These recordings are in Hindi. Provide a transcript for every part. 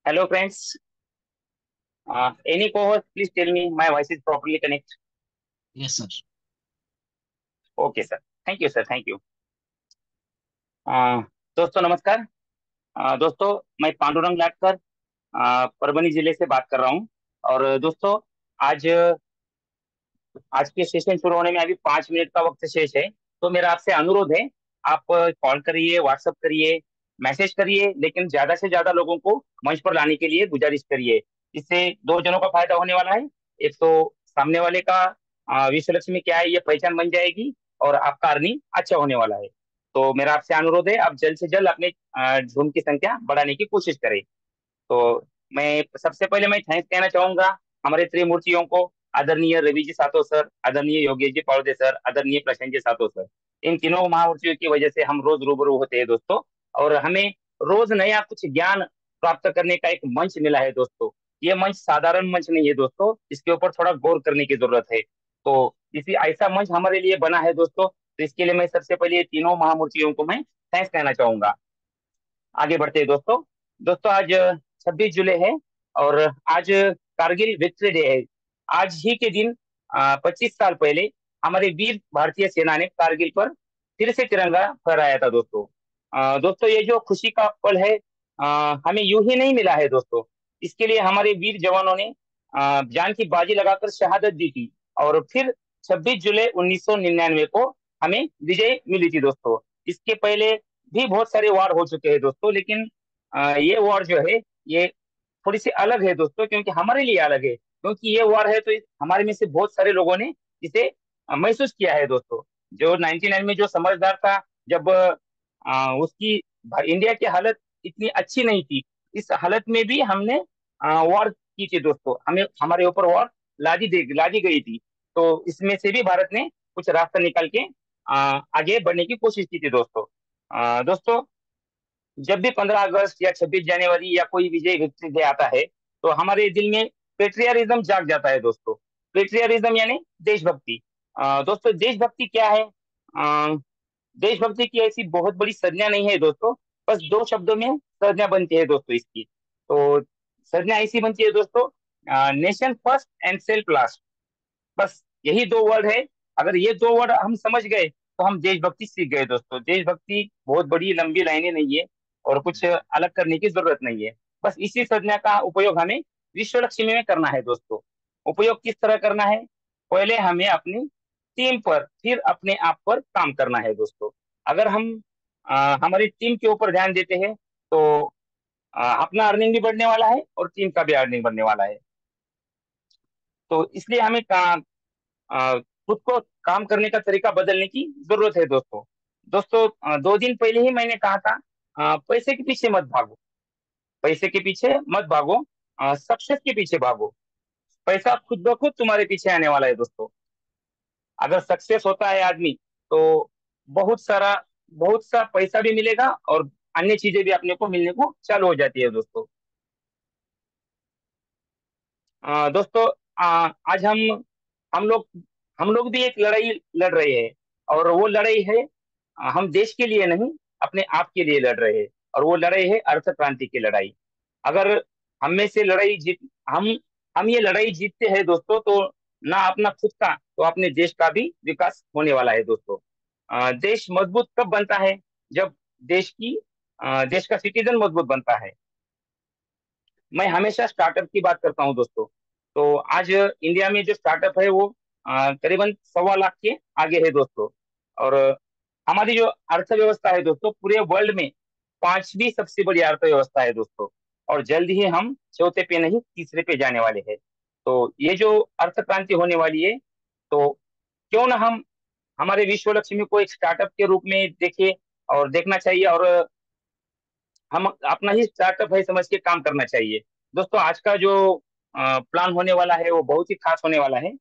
Hello, friends. Any co-host, please tell me my voice is properly connected. Yes sir. Okay, sir. Thank you, sir. Thank you. Uh, दोस्तों नमस्कार। दोस्तों मैं पांडुरंग लाटकर परभनी जिले से बात कर रहा हूँ। और दोस्तों आज आज के सेशन शुरू होने में अभी 5 मिनट का वक्त शेष है। तो मेरा आपसे अनुरोध है, आप कॉल करिए, व्हाट्सअप करिए, मैसेज करिए, लेकिन ज्यादा से ज्यादा लोगों को मंच पर लाने के लिए गुजारिश करिए। इससे दो जनों का फायदा होने वाला है। एक तो सामने वाले का विश्व लक्ष्मी क्या है ये पहचान बन जाएगी, और आपका अर्निंग अच्छा होने वाला है। तो मेरा आपसे अनुरोध है, आप जल्द से जल्द अपने झूम की संख्या बढ़ाने की कोशिश करें। तो मैं सबसे पहले मैं थैंक्स कहना चाहूंगा हमारे त्रिमूर्तियों को, आदरणीय रवि जी सातो सर, आदरणीय योगेश जी पावड़े सर, आदरणीय प्रशांत जी सातो सर। इन तीनों महामूर्तियों की वजह से हम रोज रूबरू होते हैं दोस्तों। और हमें रोज नया कुछ ज्ञान प्राप्त करने का एक मंच मिला है दोस्तों। ये मंच साधारण मंच नहीं है दोस्तों, इसके ऊपर थोड़ा गौर करने की जरूरत है। तो इसी ऐसा मंच हमारे लिए बना है दोस्तों। तो इसके लिए मैं सबसे पहले ये तीनों महामूर्तियों को मैं थैंक्स कहना चाहूंगा। आगे बढ़ते हैं दोस्तों। दोस्तों आज 26 जुलाई है, और आज कारगिल विक्ट्री डे है। आज ही के दिन 25 साल पहले हमारे वीर भारतीय सेना ने कारगिल पर फिर से तिरंगा फहराया था दोस्तों। दोस्तों ये जो खुशी का पल है, हमें यूं ही नहीं मिला है दोस्तों। इसके लिए हमारे वीर जवानों ने जान की बाजी लगाकर शहादत दी थी। और फिर 26 जुलाई 1999 को हमें विजय मिली थी दोस्तों। इसके पहले भी बहुत सारे वार हो चुके हैं दोस्तों, लेकिन ये वार जो है ये थोड़ी सी अलग है दोस्तों, क्योंकि हमारे लिए अलग है, क्योंकि ये वार है तो हमारे में से बहुत सारे लोगों ने इसे महसूस किया है दोस्तों। जो 99 में जो समझदार था, जब उसकी इंडिया की हालत इतनी अच्छी नहीं थी, इस हालत में भी हमने वॉर की थी दोस्तों। हमें हमारे ऊपर वॉर लादी गई थी। तो इसमें से भी भारत ने कुछ रास्ता निकाल के आगे बढ़ने की कोशिश की थी दोस्तों। दोस्तों जब भी 15 अगस्त या 26 जनवरी या कोई विजय विक्ट्री डे आता है, तो हमारे दिल में पेट्रियटिज्म जाग जाता है दोस्तों। पेट्रियटिज्म यानी देशभक्ति। दोस्तों देशभक्ति क्या है? देशभक्ति की ऐसी बहुत बड़ी संज्ञा नहीं है दोस्तों। बस दो शब्दों में संज्ञा बनती है दोस्तों इसकी। तो संज्ञा ऐसी बनती है दोस्तों, nation first and self last. बस यही दो वर्ड है। अगर ये दो वर्ड हम समझ गए तो हम देशभक्ति सीख गए दोस्तों। देशभक्ति बहुत बड़ी लंबी लाइनें नहीं है, और कुछ अलग करने की जरूरत नहीं है। बस इसी संज्ञा का उपयोग हमें विश्व लक्ष्मी में करना है दोस्तों। उपयोग किस तरह करना है? पहले हमें अपनी टीम पर, फिर अपने आप पर काम करना है दोस्तों। अगर हम हमारी टीम के ऊपर ध्यान देते हैं, तो अपना अर्निंग भी बढ़ने वाला है और टीम का भी अर्निंग बढ़ने वाला है। तो इसलिए हमें खुद को काम करने का तरीका बदलने की जरूरत है दोस्तों। दोस्तों 2 दिन पहले ही मैंने कहा था, पैसे के पीछे मत भागो। पैसे के पीछे मत भागो, सक्सेस के पीछे भागो। पैसा खुद ब खुद तुम्हारे पीछे आने वाला है दोस्तों। अगर सक्सेस होता है आदमी, तो बहुत सारा बहुत सा पैसा भी मिलेगा, और अन्य चीजें भी अपने को मिलने को चालू हो जाती है दोस्तों। दोस्तों आज हम लोग हम लोग भी एक लड़ाई लड़ रहे हैं। और वो लड़ाई है, हम देश के लिए नहीं, अपने आप के लिए लड़ रहे हैं। और वो लड़ाई है अर्थ क्रांति की लड़ाई। अगर हम में से लड़ाई जीत हम ये लड़ाई जीतते हैं दोस्तों, तो ना अपना खुद का तो अपने देश का भी विकास होने वाला है दोस्तों। देश मजबूत कब बनता है? जब देश का सिटीजन मजबूत बनता है। मैं हमेशा स्टार्टअप की बात करता हूँ दोस्तों। तो आज इंडिया में जो स्टार्टअप है वो करीबन 1.25 लाख के आगे है दोस्तों। और हमारी जो अर्थव्यवस्था है दोस्तों, पूरे वर्ल्ड में 5वीं सबसे बड़ी अर्थव्यवस्था है दोस्तों। और जल्द ही हम चौथे पे नहीं, तीसरे पे जाने वाले हैं। तो ये जो अर्थ क्रांति होने वाली है, तो क्यों ना हम हमारे विश्व लक्ष्मी को एक स्टार्टअप के रूप में देखें, और देखना चाहिए, और हम अपना ही स्टार्टअप है समझ के काम करना चाहिए। दोस्तों आज का जो प्लान होने वाला है वो बहुत ही खास होने वाला है।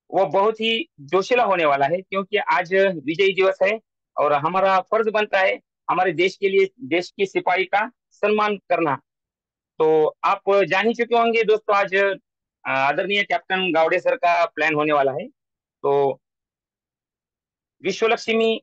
वो बहुत ही जोशीला होने वाला है, क्योंकि आज विजय दिवस है। और हमारा फर्ज बनता है हमारे देश के लिए, देश के सिपाही का सम्मान करना। तो आप जान ही चुके होंगे दोस्तों, आज आदरणीय कैप्टन गावड़े सर का प्लान होने वाला है। तो विश्व लक्ष्मी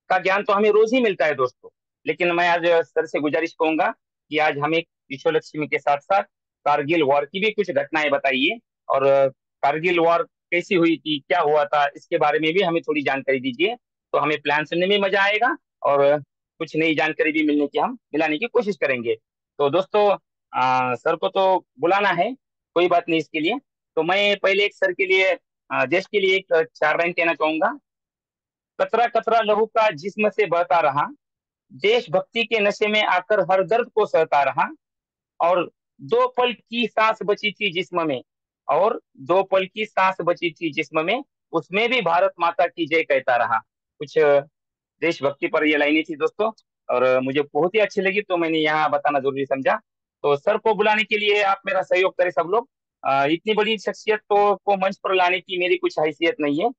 का ज्ञान तो हमें रोज ही मिलता है दोस्तों, लेकिन मैं आज सर से गुजारिश करूंगा कि आज हमें विश्व लक्ष्मी के साथ साथ कारगिल वॉर की भी कुछ घटनाएं बताइए, और कारगिल वॉर कैसी हुई थी, क्या हुआ था, इसके बारे में भी हमें थोड़ी जानकारी दीजिए। तो हमें प्लान सुनने में मजा आएगा, और कुछ नई जानकारी भी मिलने की हम मिलाने की कोशिश करेंगे। तो दोस्तों, सर को तो बुलाना है, कोई बात नहीं इसके लिए। तो मैं पहले एक सर के लिए, देश के लिए एक चार लाइन कहना चाहूंगा। कतरा कतरा लहू का जिस्म से बहता रहा, देशभक्ति के नशे में आकर हर दर्द को सहता रहा, और दो पल की सांस बची थी जिस्म में, और दो पल की सांस बची थी जिस्म में, उसमें भी भारत माता की जय कहता रहा। कुछ देशभक्ति पर ये लाइनें थी दोस्तों, और मुझे बहुत ही अच्छी लगी, तो मैंने यहाँ बताना जरूरी समझा। तो सर को बुलाने के लिए आप मेरा सहयोग करें सब लोग। इतनी बड़ी शख्सियत को मंच पर लाने की मेरी कुछ हैसियत नहीं है,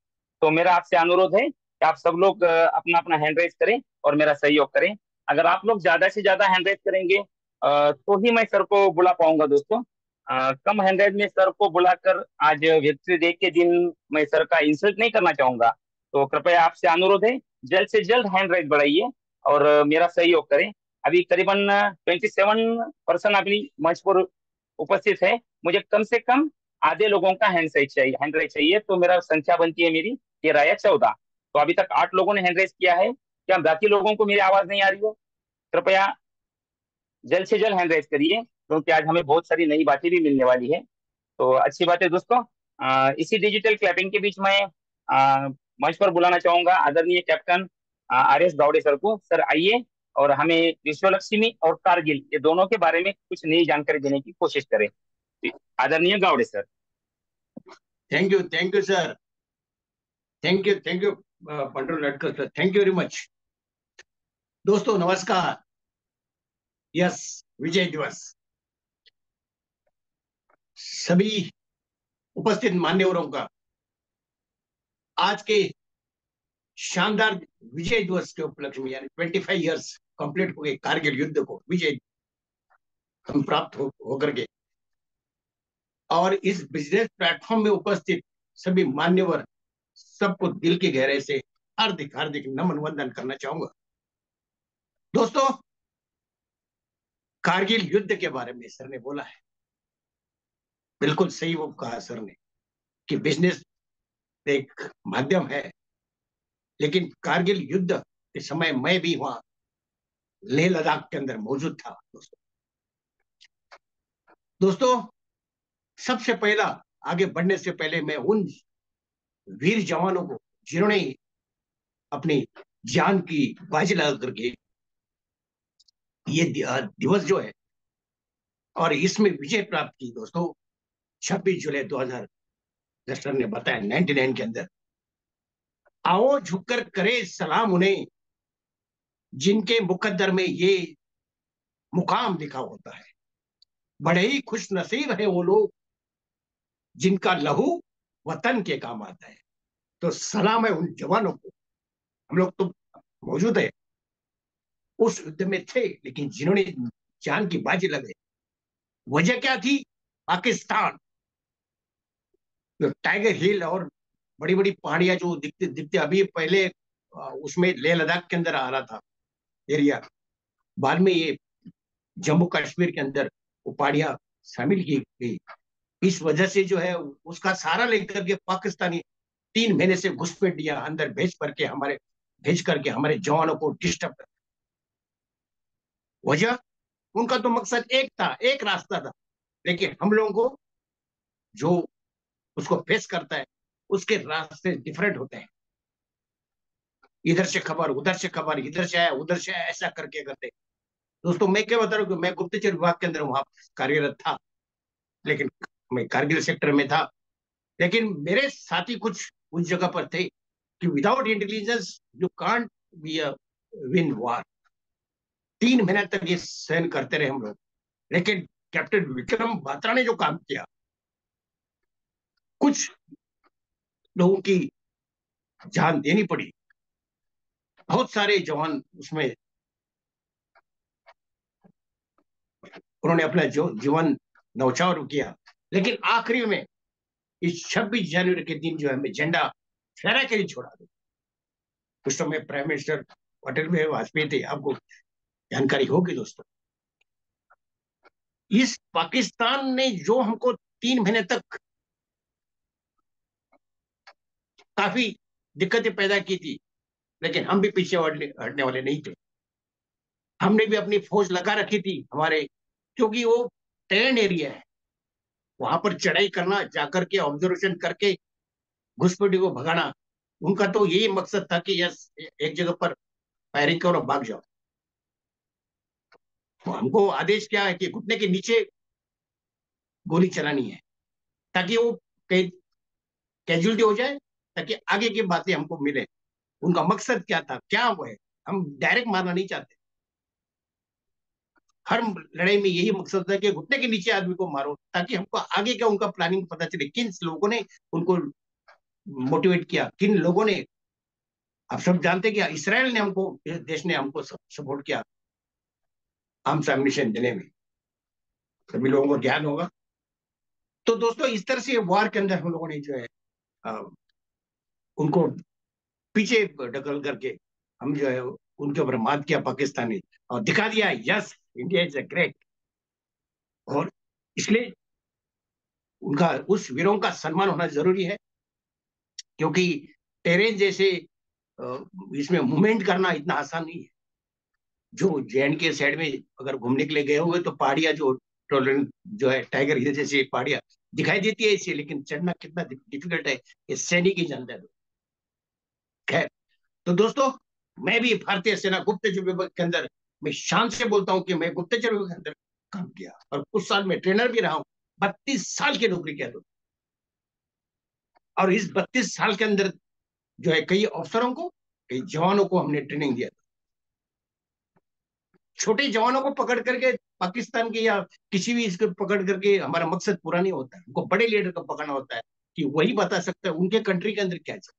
तो मेरा आपसे अनुरोध है कि आप सब लोग अपना अपना हैंड रेज करें और मेरा सहयोग करें। अगर आप लोग ज्यादा से ज्यादा हैंड रेज करेंगे तो ही मैं सर को बुला पाऊंगा दोस्तों। कम हैंड रेज में सर को बुलाकर आज विक्ट्री डे के दिन मैं सर का इंसल्ट नहीं करना चाहूंगा। तो कृपया आपसे अनुरोध है, जल्द से जल्द हैंड रेज बढ़ाइए और मेरा सहयोग करें। अभी करीबन 27% अपनी मंच पर उपस्थित है, मुझे कम से कम आधे लोगों का हैंड रेज चाहिए, तो मेरा संख्या बनती है मेरी 13 या 14। तो अभी तक 8 लोगों ने हैंड रेज किया है, क्या बाकी लोगों को मेरी आवाज नहीं आ रही है? कृपया जल्द से जल्द हैंड रेज करिए, क्योंकि आज हमें बहुत सारी नई बातें भी मिलने वाली है। तो अच्छी बात है दोस्तों। इसी डिजिटल क्लैपिंग के बीच में अ, मंच पर बुलाना चाहूंगा आदरणीय कैप्टन RS गावड़े सर को। सर आइए और हमें विश्व लक्ष्मी और कारगिल ये दोनों के बारे में कुछ नई जानकारी देने की कोशिश करें। आदरणीय Gawade sir. Thank you sir, thank you Pandu Latkar sir, thank you very much. दोस्तों नमस्कार। यस, विजय दिवस। सभी उपस्थित मान्यवरों का आज के शानदार विजय दिवस के उपलक्ष्य में, यानी 25 इयर्स कंप्लीट हो गए कारगिल युद्ध को विजय हम प्राप्त होकर के, और इस बिजनेस प्लेटफॉर्म में उपस्थित सभी मान्यवर सबको दिल की गहराई से हार्दिक हार्दिक नमन वंदन करना चाहूंगा। दोस्तों, कारगिल युद्ध के बारे में सर ने बोला है, बिल्कुल सही वो कहा सर ने कि बिजनेस एक माध्यम है, लेकिन कारगिल युद्ध के समय मैं भी वहां लेह लद्दाख के अंदर मौजूद था। दोस्तों, सबसे पहला आगे बढ़ने से पहले मैं उन वीर जवानों को जिन्होंने अपनी जान की बाजी लगा करके ये दिवस जो है और इसमें विजय प्राप्त की, दोस्तों 26 जुलाई 2000 सर ने बताया 99 के अंदर, आओ झुककर करे सलाम उन्हें जिनके मुकद्दर में ये मुकाम लिखा होता है। बड़े ही खुश नसीब है वो लोग जिनका लहू वतन के काम आता है। तो सलाम है उन जवानों को। हम लोग तो मौजूद है, उस युद्ध में थे, लेकिन जिन्होंने जान की बाजी लगाई, वजह क्या थी? पाकिस्तान जो टाइगर हिल और बड़ी बड़ी पहाड़ियां जो दिखते दिखते अभी पहले उसमें लेह लद्दाख के अंदर आ रहा था एरिया, बाद में ये जम्मू कश्मीर के अंदर वो पहाड़ियां शामिल की गई। इस वजह से जो है उसका सहारा लेकर के पाकिस्तानी 3 महीने से घुसपैठियां अंदर भेज करके हमारे जवानों को डिस्टर्ब कर। वजह, उनका तो मकसद एक था, एक रास्ता था, लेकिन हम लोगों को जो उसको फेस करता है उसके रास्ते डिफरेंट होते हैं। इधर से खबर, उधर से खबर, इधर से आया, उधर से आया, ऐसा करके करते। दोस्तों मैं क्या बता रहा हूँ कि मैं गुप्तचर विभाग के अंदर वहां कार्यरत था, लेकिन मैं कारगिल सेक्टर में था, लेकिन मेरे साथी कुछ उस जगह पर थे कि without intelligence you can't be a win war. 3 महीने तक ये सहन करते रहे हम लोग, लेकिन कैप्टन विक्रम बात्रा ने जो काम किया, कुछ लोगों की जान देनी पड़ी, बहुत सारे जवान उसमें उन्होंने अपना जो जीवन न्यौछावर किया, लेकिन आखिरी में इस 26 जनवरी के दिन जो है हमें झंडा फहरा के ही छोड़ा दो। उस समय प्राइम मिनिस्टर अटल बिहारी वाजपेयी थे, आपको जानकारी होगी दोस्तों। इस पाकिस्तान ने जो हमको 3 महीने तक काफी दिक्कतें पैदा की थी, लेकिन हम भी पीछे हटने वाले नहीं थे। हमने भी अपनी फौज लगा रखी थी हमारे, क्योंकि वो टेरेन एरिया है, वहां पर चढ़ाई करना, जाकर के ऑब्जर्वेशन करके घुसपैठी को भगाना, उनका तो यही मकसद था कि यस, एक जगह पर फायरिंग करो, भाग जाओ। तो हमको आदेश क्या है कि घुटने के नीचे गोली चलानी है, ताकि वो कैजुअलिटी हो जाए, ताकि आगे की बातें हमको मिले। उनका मकसद क्या था, क्या वो है, हम डायरेक्ट मारना नहीं चाहते। हर लड़ाई में यही मकसद था कि घुटने के नीचे आदमी को मारो, ताकि हमको आगे का उनका प्लानिंग पता चले, किन लोगों ने उनको मोटिवेट किया, किन लोगों ने। आप सब जानते हैं कि इसराइल ने हमको, देश ने हमको सपोर्ट किया आर्म्स एम्यूनिशन देने में, सभी लोगों को ध्यान होगा। तो दोस्तों, इस तरह से वार के अंदर हम लोगों ने जो है अ, उनको पीछे ढकल करके हम जो है उनके ऊपर मात किया पाकिस्तानी, और दिखा दिया yes, India is a great. और इसलिए उनका, उस वीरों का सम्मान होना जरूरी है, क्योंकि टेरेन जैसे इसमें मूवमेंट करना इतना आसान नहीं है। जो जेएंड के साइड में अगर घूमने के लिए गए हुए, तो पहाड़ियां जो टोलरेंट जो है, टाइगर हिल जैसी पहाड़ियां दिखाई देती है इसे, लेकिन चढ़ना कितना डिफिकल्ट है, ये सैनिक ही जानता है। खैर, तो दोस्तों, मैं भी भारतीय सेना गुप्तचर विभाग के अंदर, मैं शान से बोलता हूं कि मैं गुप्तचर विभाग के अंदर काम किया, और कुछ साल में ट्रेनर भी रहा हूं। 32 साल की नौकरी किया दोस्तों। और इस 32 साल के अंदर जो है कई अफसरों को, कई जवानों को हमने ट्रेनिंग दिया। छोटे जवानों को पकड़ करके पाकिस्तान के या किसी भी इसको पकड़ करके हमारा मकसद पूरा नहीं होता है। उनको बड़े लीडर को पकड़ना होता है, कि वही बता सकता है उनके कंट्री के अंदर क्या चल।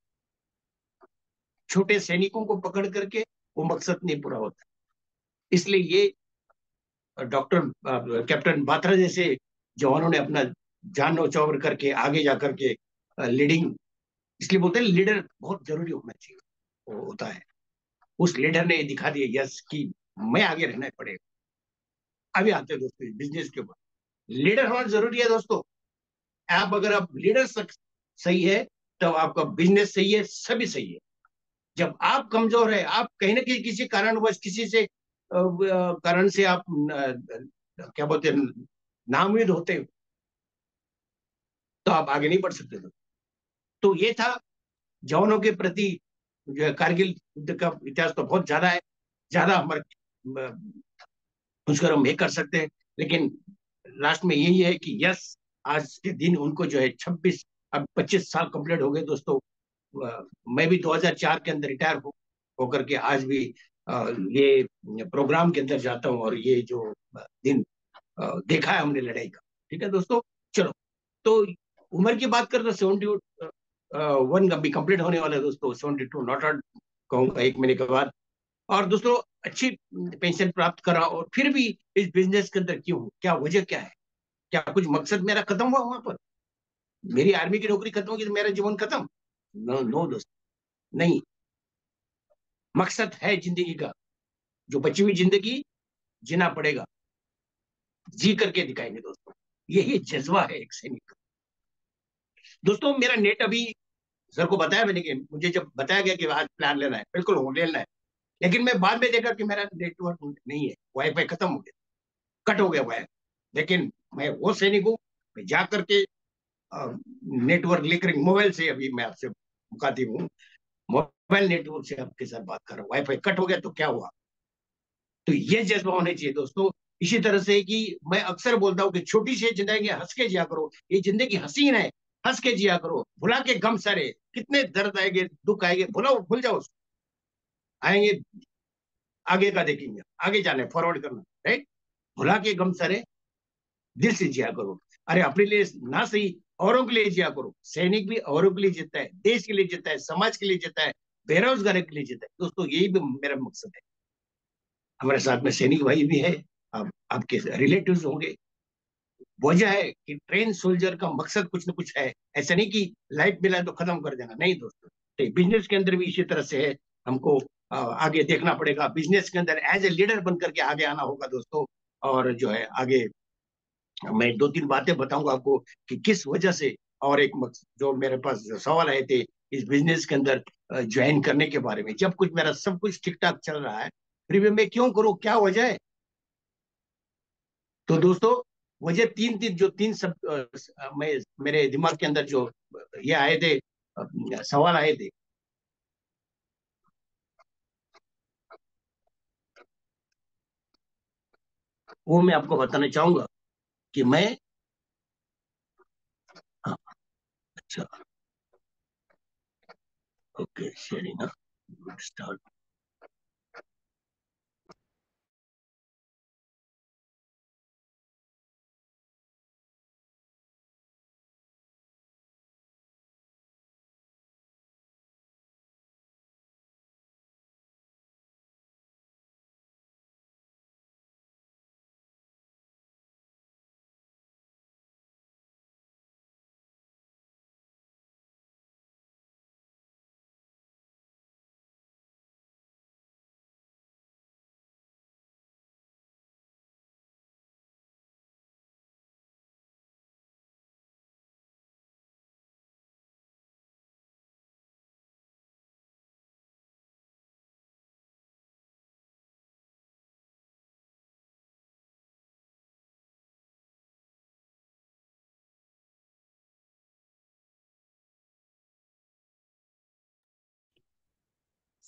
छोटे सैनिकों को पकड़ करके वो मकसद नहीं पूरा होता। इसलिए ये डॉक्टर कैप्टन बात्रा जैसे जवानों ने अपना जान न्यौछावर करके आगे जाकर के लीडिंग, इसलिए बोलते हैं लीडर बहुत जरूरी होना चाहिए, वो होता है। उस लीडर ने दिखा दिया यस कि मैं आगे रहना पड़ेगा। अभी आते हैं दोस्तों बिजनेस के ऊपर। लीडर होना जरूरी है दोस्तों। आप लीडर सही है, तब आपका बिजनेस सही है, सभी सही है। जब आप कमजोर है, आप कहीं ना कहीं किसी कारणवश, किसी से कारण से आप क्या बोलते हैं, नाउम्मीद होते हो, तो आप आगे नहीं बढ़ सकते। तो ये था जवानों के प्रति जो है कारगिल युद्ध का इतिहास, तो बहुत ज्यादा है, ज्यादा हमारे उसकर हम ये कर सकते हैं। लेकिन लास्ट में यही है कि यस, आज के दिन उनको जो है 26, अब 25 साल कंप्लीट हो गए दोस्तों। मैं भी 2004 के अंदर रिटायर होकर के आज भी ये प्रोग्राम के अंदर जाता हूँ, और ये जो दिन देखा है हमने लड़ाई का। ठीक है दोस्तों, चलो। तो उम्र की बात करते 71 अभी कंप्लीट होने वाला है दोस्तों, 72 नॉट आउट कहूंगा 1 महीने के बाद। और दोस्तों, अच्छी पेंशन प्राप्त करा, और फिर भी इस बिजनेस के अंदर क्यों हूँ, क्या वजह क्या है, क्या कुछ मकसद मेरा खत्म हुआ वहां पर, मेरी आर्मी की नौकरी खत्म होगी तो मेरा जीवन खत्म? नो नो दोस्त, नहीं। मकसद है जिंदगी का, जो बची हुई जिंदगी जीना पड़ेगा, जी करके दिखाएंगे दोस्तों। यही जज्बा है एक सैनिक का। दोस्तों, मेरा नेट अभी, सर को बताया मैंने कि मुझे जब बताया गया कि आज प्लान लेना है, बिल्कुल वो लेना है, लेकिन मैं बाद में देखा कि मेरा नेटवर्क नहीं है, वाईफाई खत्म हो गया, कट हो गया वायर। लेकिन मैं वो सैनिक हूँ, मैं जा करके नेटवर्क लेकर मोबाइल से अभी मैं आपसे मुखातिब हूँ, मोबाइल नेटवर्क से आपके साथ बात कर रहा हूँ। वाईफाई कट हो गया तो क्या हुआ? तो ये जज्बा होना चाहिए दोस्तों। इसी तरह से कि मैं अक्सर बोलता हूँ कि छोटी सी जिंदगी हंस के जिया करो, ये जिंदगी हसीन है, हंस के जिया करो, भुला के गम सारे, कितने दर्द आएंगे, दुख आएंगे, भूल जाओ उसको। आएंगे, आगे का देखेंगे, आगे जाना है, फॉरवर्ड करना, राइट। भुला के गम सारे, दिल से जिया करो। अरे अपने लिए ना सही, औरों के लिए जिया करो। सैनिक भी औरों के लिए जीता है, देश के लिए जीता है, समाज के लिए जीता है, बेरोजगार के लिए जीता है दोस्तों। यही भी मेरा मकसद है। हमारे साथ में सैनिक भाई भी है, आप आपके रिलेटिव्स होंगे। वजह है कि ट्रेन सोल्जर का मकसद कुछ ना कुछ है। ऐसा नहीं कि लाइफ मिला तो खत्म कर देना, नहीं दोस्तों। बिजनेस के अंदर भी इसी तरह से है हमको आगे देखना पड़ेगा, बिजनेस के अंदर एज ए लीडर बन करके आगे आना होगा दोस्तों। और जो है आगे मैं दो तीन बातें बताऊंगा आपको कि किस वजह से, और एक जो मेरे पास सवाल आए थे इस बिजनेस के अंदर ज्वाइन करने के बारे में, जब कुछ मेरा सब कुछ ठीक ठाक चल रहा है फिर भी मैं क्यों करूं, क्या वजह है। तो दोस्तों वजह तीन तीन जो तीन सब मैं मेरे दिमाग के अंदर जो ये आए थे, सवाल आए थे, वो मैं आपको बताना चाहूंगा कि मैं, हाँ, अच्छा, okay, sharing, start.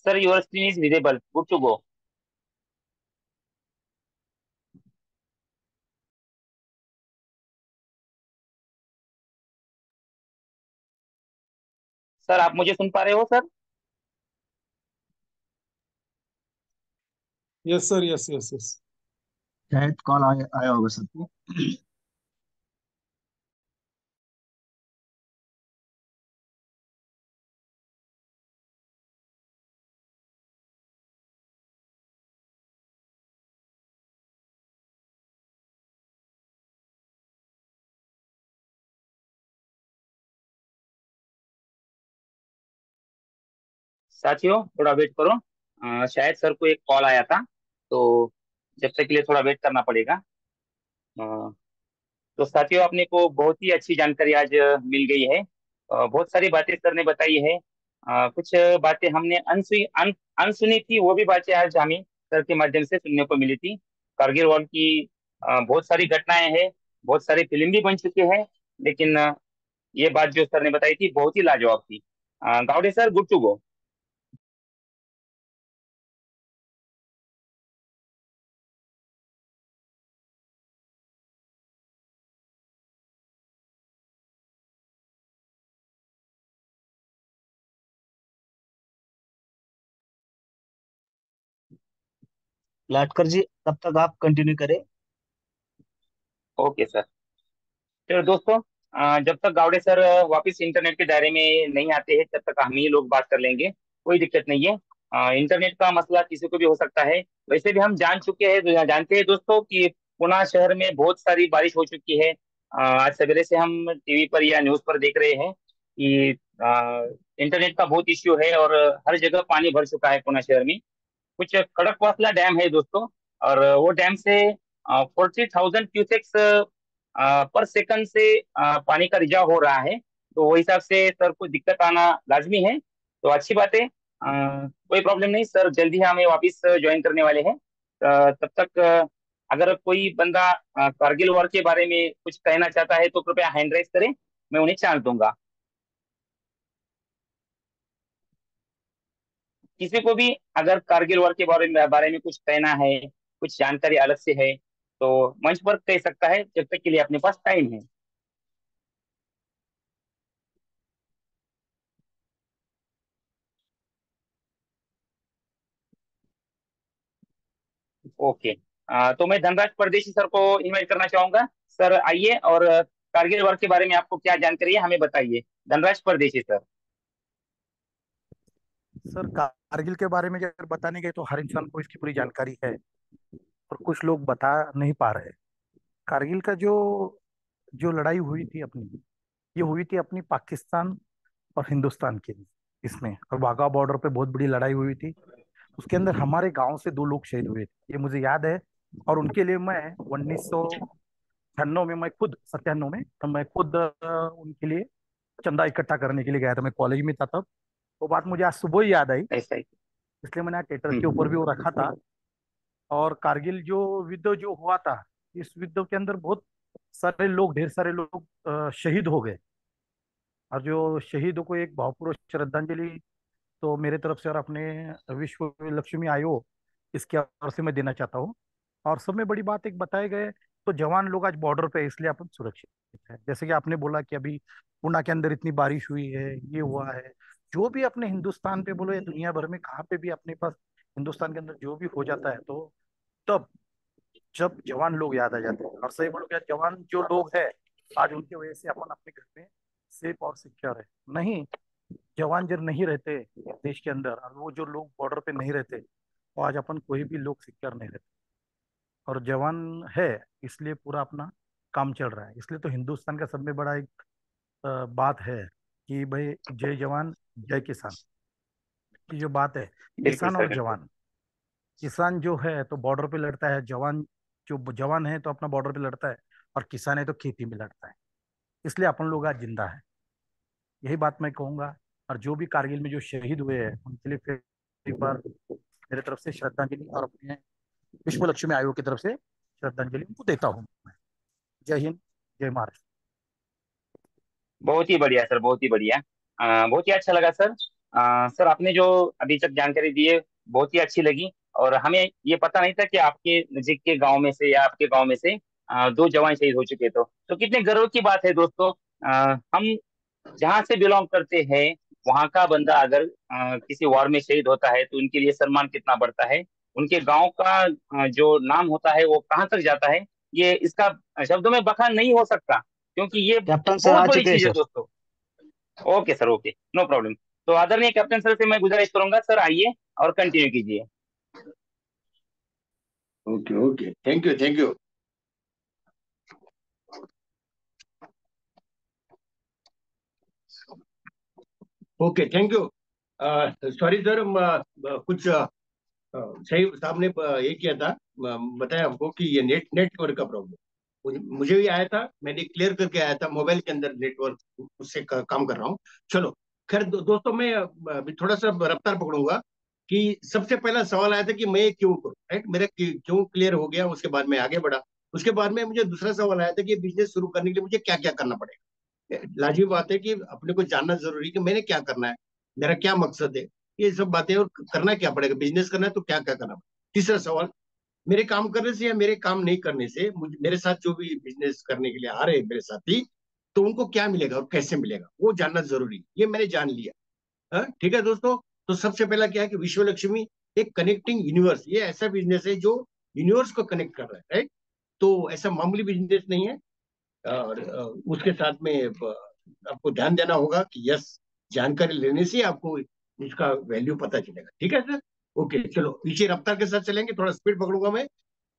Sir, your screen is visible, good to go. Sir, आप मुझे सुन पा रहे हो sir? Yes sir, yes yes yes. शायद कॉल आया आया होगा सबको। साथियों, थोड़ा वेट करो। शायद सर को एक कॉल आया था, तो जब तक के लिए थोड़ा वेट करना पड़ेगा। अ, तो साथियों, अपने को बहुत ही अच्छी जानकारी आज मिल गई है। बहुत सारी बातें सर ने बताई है। कुछ बातें हमने अनसुनी थी, वो भी बातें आज हमें सर के माध्यम से सुनने को मिली थी। कारगिल वॉर की बहुत सारी घटनाएं हैं, बहुत सारी फिल्म भी बन चुके हैं, लेकिन ये बात जो सर ने बताई थी बहुत ही लाजवाब थी। Gawade sir, good to go. Latkar ji, तब तक आप कंटिन्यू करें। Okay sir. तो दोस्तों, जब तक गावड़े सर वापस इंटरनेट के दायरे में नहीं आते हैं तब तक हम ही लोग बात कर लेंगे, कोई दिक्कत नहीं है। इंटरनेट का मसला किसी को भी हो सकता है। वैसे भी हम जान चुके हैं, जानते हैं दोस्तों कि पुणे शहर में बहुत सारी बारिश हो चुकी है। आज सवेरे से हम टीवी पर या न्यूज पर देख रहे हैं कि इंटरनेट का बहुत इश्यू है और हर जगह पानी भर चुका है पुणे शहर में। कुछ कड़कवासला डैम है दोस्तों, और वो डैम से 40,000 क्यूसेक्स पर सेकंड से पानी का रिझाव हो रहा है। तो वो हिसाब से सर को दिक्कत आना लाजमी है। तो अच्छी बात है, कोई प्रॉब्लम नहीं, सर जल्दी ही हमें वापस ज्वाइन करने वाले हैं। तब तक अगर कोई बंदा कारगिल वॉर के बारे में कुछ कहना चाहता है तो कृपया हैंड रेस करें, मैं उन्हें चांस दूंगा। किसी को भी अगर कारगिल वॉर के बारे में कुछ कहना है, कुछ जानकारी अलग से है, तो मंच पर कह सकता है, जब तक के लिए अपने पास टाइम है। ओके। तो मैं धनराज परदेशी सर को इनवाइट करना चाहूंगा। सर आइए, और कारगिल वॉर के बारे में आपको क्या जानकारी है हमें बताइए। धनराज परदेशी सर। सर, कारगिल के बारे में अगर बताने गए तो हर इंसान को इसकी पूरी जानकारी है, और कुछ लोग बता नहीं पा रहे। कारगिल का जो जो लड़ाई हुई थी अपनी, ये हुई थी अपनी पाकिस्तान और हिंदुस्तान के लिए। इसमें, और वाघा बॉर्डर पे बहुत बड़ी लड़ाई हुई थी। उसके अंदर हमारे गांव से 2 लोग शहीद हुए थे, ये मुझे याद है। और उनके लिए मैं 1996 में, मैं खुद 97 में, तो मैं खुद उनके लिए चंदा इकट्ठा करने के लिए गया था। मैं कॉलेज में था तब। वो बात मुझे आज सुबह ही याद आई, ऐसा ही। इसलिए मैंने आज ट्विटर के हम्म। ऊपर भी वो रखा था। और कारगिल जो युद्ध जो हुआ था, इस युद्ध के अंदर बहुत सारे लोग, ढेर सारे लोग शहीद हो गए। और जो शहीदों को एक भावपूर्ण श्रद्धांजलि तो मेरे तरफ से और अपने विश्व लक्ष्मी आयोग, इसके ओर से मैं देना चाहता हूँ। और सब में बड़ी बात एक बताए गए, तो जवान लोग आज बॉर्डर पे हैं, इसलिए अपन सुरक्षित है। जैसे कि आपने बोला कि अभी पुणे के अंदर इतनी बारिश हुई है, ये हुआ है। जो भी अपने हिंदुस्तान पे बोलो या दुनिया भर में कहाँ पे भी अपने पास हिंदुस्तान के अंदर जो भी हो जाता है, तो तब जब जवान लोग याद आ जाते हैं। और सही बोलो क्या, जवान जो लोग हैं, आज उनकी वजह से अपन अपने घर में सेफ और सिक्योर है। नहीं, जवान जब नहीं रहते देश के अंदर, और वो जो लोग बॉर्डर पे नहीं रहते, तो आज अपन कोई भी लोग सिक्योर नहीं रहते। और जवान है, इसलिए पूरा अपना काम चल रहा है। इसलिए तो हिंदुस्तान का सब में बड़ा एक बात है कि भाई जय जवान जय किसान की जो बात है। बिल्कुल किसान सर, और बिल्कुल। जवान, किसान जो है तो बॉर्डर पे लड़ता है, जवान जो जवान है तो अपना बॉर्डर पे लड़ता है, और किसान है तो खेती में लड़ता है। इसलिए अपन लोग आज जिंदा है, यही बात मैं कहूंगा। और जो भी कारगिल में जो शहीद हुए हैं, उनके लिए फिर एक बार मेरे तरफ से श्रद्धांजलि, और अपने विश्व लक्ष्मी आयोग की तरफ से श्रद्धांजलि उनको देता हूँ मैं। जय हिंद, जय महाराष्ट्र। बहुत ही बढ़िया सर, बहुत ही बढ़िया। बहुत ही अच्छा लगा सर। सर, आपने जो अभी तक जानकारी दी है, बहुत ही अच्छी लगी। और हमें ये पता नहीं था कि आपके नजीक के गांव में से या आपके गांव में से 2 जवान शहीद हो चुके। तो कितने गर्व की बात है दोस्तों। हम जहाँ से बिलोंग करते हैं, वहाँ का बंदा अगर किसी वॉर में शहीद होता है, तो उनके लिए सम्मान कितना बढ़ता है। उनके गांव का जो नाम होता है वो कहाँ तक जाता है, ये इसका शब्दों में बखान नहीं हो सकता, क्योंकि ये कैप्टन सर बहुत आ बड़ी चुके हैं चीज है सर। दोस्तों। Okay sir, okay, no problem. तो आदरणीय कैप्टन सर से मैं गुजारिश करूंगा, सर आइए और कंटिन्यू कीजिए। Okay okay, thank you thank you. Okay, thank you. Sorry sir, कुछ सही साहब ने ये किया था, बताया हमको कि ये नेटवर्क का प्रॉब्लम मुझे भी आया था। मैंने क्लियर करके आया था, मोबाइल के अंदर नेटवर्क उससे काम कर रहा हूँ। चलो, खैर दोस्तों, मैं अभी थोड़ा सा रफ्तार पकड़ूंगा। कि सबसे पहला सवाल आया था कि मैं ये क्यों करूँ, राइट? मेरा क्यों क्लियर हो गया, उसके बाद मैं आगे बढ़ा। उसके बाद में मुझे दूसरा सवाल आया था कि बिजनेस शुरू करने के लिए मुझे क्या क्या करना पड़ेगा। लाजमी बात है कि अपने को जानना जरूरी है कि मैंने क्या करना है, मेरा क्या मकसद है, ये सब बातें। और करना क्या पड़ेगा, बिजनेस करना है तो क्या क्या करना पड़ेगा। तीसरा सवाल, मेरे काम करने से या मेरे काम नहीं करने से मेरे साथ जो भी बिजनेस करने के लिए आ रहे हैं मेरे साथी, तो उनको क्या मिलेगा और कैसे मिलेगा, वो जानना जरूरी है। ये मैंने जान लिया। हाँ, ठीक है दोस्तों। तो सबसे पहला क्या है कि विश्व लक्ष्मी एक कनेक्टिंग यूनिवर्स, ये ऐसा बिजनेस है जो यूनिवर्स को कनेक्ट कर रहा है, राइट? तो ऐसा मामूली बिजनेस नहीं है। और उसके साथ में आपको ध्यान देना होगा कि यस, जानकारी लेने से आपको इसका वैल्यू पता चलेगा। ठीक है सर? ओके, चलो पीछे रफ्तार के साथ चलेंगे, थोड़ा स्पीड पकड़ूंगा मैं।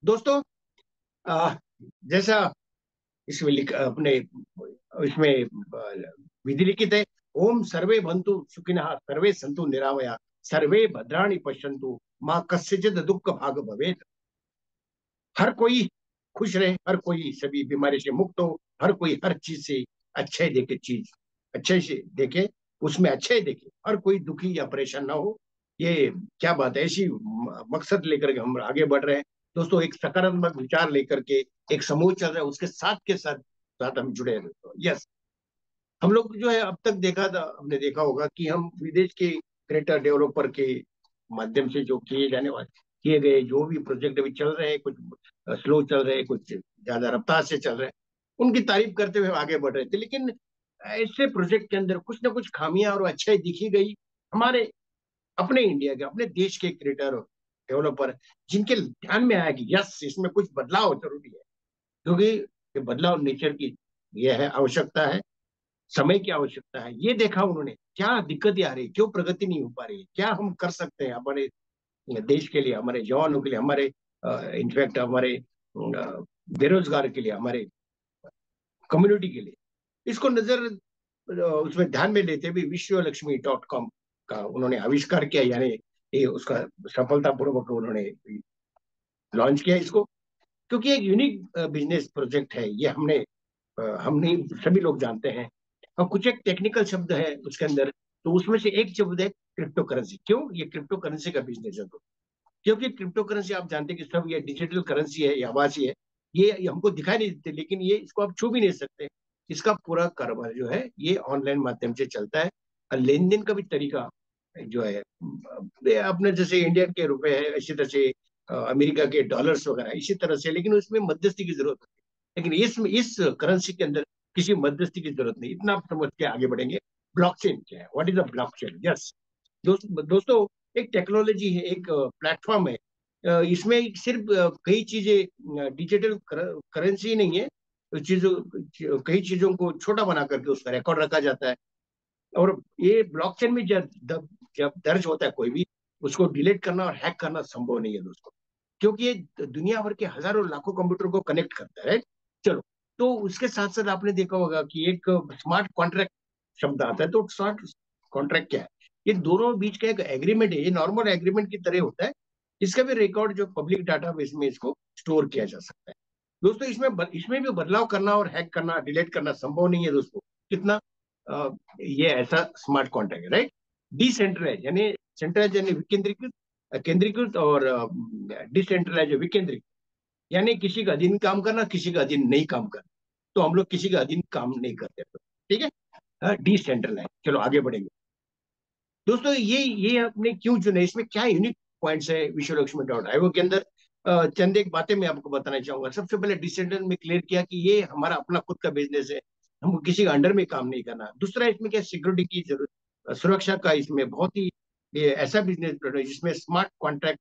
दोस्तों, अ, जैसा इसमें अपने इसमें विधि लिखित है, ओम सर्वे भंतु सुखिनः सर्वे संतु निरामया सर्वे भद्राणि पश्यन्तु मां कस्यचित् दुःख भाग भवेत्। हर कोई खुश रहे, हर कोई सभी बीमारी से मुक्त हो, हर कोई हर चीज से अच्छे देखे, चीज अच्छे से देखे, उसमें अच्छे देखे, हर कोई दुखी या परेशान ना हो। ये क्या बात है, ऐसी मकसद लेकर के हम आगे बढ़ रहे हैं दोस्तों। एक सकारात्मक विचार लेकर के एक समूह चल रहा है, उसके साथ के साथ साथ हम जुड़े हैं। यस, हम लोग जो है अब तक देखा था, हमने देखा होगा कि हम विदेश के क्रिएटर डेवलपर के माध्यम से जो किए गए जो भी प्रोजेक्ट अभी चल रहे हैं, कुछ स्लो चल रहे हैं, कुछ ज्यादा रफ्तार से चल रहे हैं, उनकी तारीफ करते हुए आगे बढ़ रहे थे। लेकिन ऐसे प्रोजेक्ट के अंदर कुछ ना कुछ खामियां और अच्छाई दिखी गई हमारे अपने इंडिया के, अपने देश के क्रिएटर डेवलपर, जिनके ध्यान में आया कि यस, इसमें कुछ बदलाव जरूरी है। क्योंकि ये बदलाव नेचर की यह है, आवश्यकता है, समय की आवश्यकता है। ये देखा उन्होंने, क्या दिक्कतें आ रही, क्यों प्रगति नहीं हो पा रही है, क्या हम कर सकते हैं हमारे देश के लिए, हमारे जवानों के लिए, हमारे इनफैक्ट हमारे बेरोजगार के लिए, हमारे कम्युनिटी के लिए। इसको नजर उसमें ध्यान में लेते हुए विश्वलक्ष्मी.com का उन्होंने आविष्कार किया, यानी ये उसका सफलतापूर्वक उन्होंने लॉन्च किया इसको, क्योंकि एक यूनिक बिजनेस प्रोजेक्ट है ये। हम नहीं, सभी लोग जानते हैं। और कुछ एक टेक्निकल शब्द है उसके अंदर, तो उसमें से एक शब्द है क्रिप्टो करेंसी। क्यों ये क्रिप्टो करेंसी का बिजनेस है? तो क्योंकि क्रिप्टो करेंसी आप जानते हैं कि सब ये डिजिटल करेंसी है, ये आभासी है, ये हमको दिखाई नहीं देते, लेकिन ये इसको आप छू भी नहीं सकते। इसका पूरा कारोबार जो है ये ऑनलाइन माध्यम से चलता है। और लेन देन का भी तरीका जो है अपने जैसे इंडियन के रुपए है, इसी तरह से अमेरिका के डॉलर्स वगैरह इसी तरह से, लेकिन उसमें मध्यस्थी की जरूरत है। लेकिन इस करेंसी के अंदर किसी मध्यस्थी की जरूरत नहीं। इतना आप समझ के आगे बढ़ेंगे। ब्लॉकचेन क्या है? What is the blockchain? Yes दोस्तों, एक टेक्नोलॉजी है, एक प्लेटफॉर्म है। इसमें सिर्फ कई चीजें, डिजिटल करेंसी नहीं है, कई चीजों को छोटा बना करके उसका रिकॉर्ड रखा जाता है। और ये ब्लॉकचेन में जब दर्ज होता है कोई भी, उसको डिलीट करना और हैक करना संभव नहीं है दोस्तों, क्योंकि ये दुनिया भर के हजारों लाखों कंप्यूटर को कनेक्ट करता है। चलो, तो उसके साथ साथ आपने देखा होगा कि एक स्मार्ट कॉन्ट्रैक्ट शब्द आता है। तो स्मार्ट कॉन्ट्रैक्ट क्या है? ये दोनों बीच का एक एग्रीमेंट है। ये नॉर्मल एग्रीमेंट की तरह होता है। इसका भी रिकॉर्ड जो पब्लिक डाटाबेस में इसको स्टोर किया जा सकता है। दोस्तों, इसमें भी बदलाव करना और हैक करना, डिलीट करना संभव नहीं है दोस्तों। कितना ये ऐसा स्मार्ट कॉन्ट्रैक्ट है, राइट? डिसेंट्रलाइज यानी सेंट्रलाइज यानी विकेंद्रीकृत, केंद्रीकृत, और डिसेंट्रलाइज विकेंद्रीकृत यानी किसी का अधीन काम करना, किसी का अधीन नहीं काम करना। तो हम लोग किसी का अधीन काम नहीं करते, ठीक है? डिसेंट्रलाइज। चलो आगे बढ़ेंगे दोस्तों। ये आपने क्यों चुने, इसमें क्या यूनिक पॉइंट्स है विश्व लक्ष्मी डॉट आईओ के अंदर? चंद एक बातें मैं आपको बताना चाहूंगा। सबसे पहले डिसेंट्रल में क्लियर किया कि ये हमारा अपना खुद का बिजनेस है, हमको किसी का अंडर में काम नहीं करना। दूसरा, इसमें क्या सिक्योरिटी की जरूरत, सुरक्षा का इसमें बहुत ही ये ऐसा बिजनेस है जिसमें स्मार्ट कॉन्ट्रैक्ट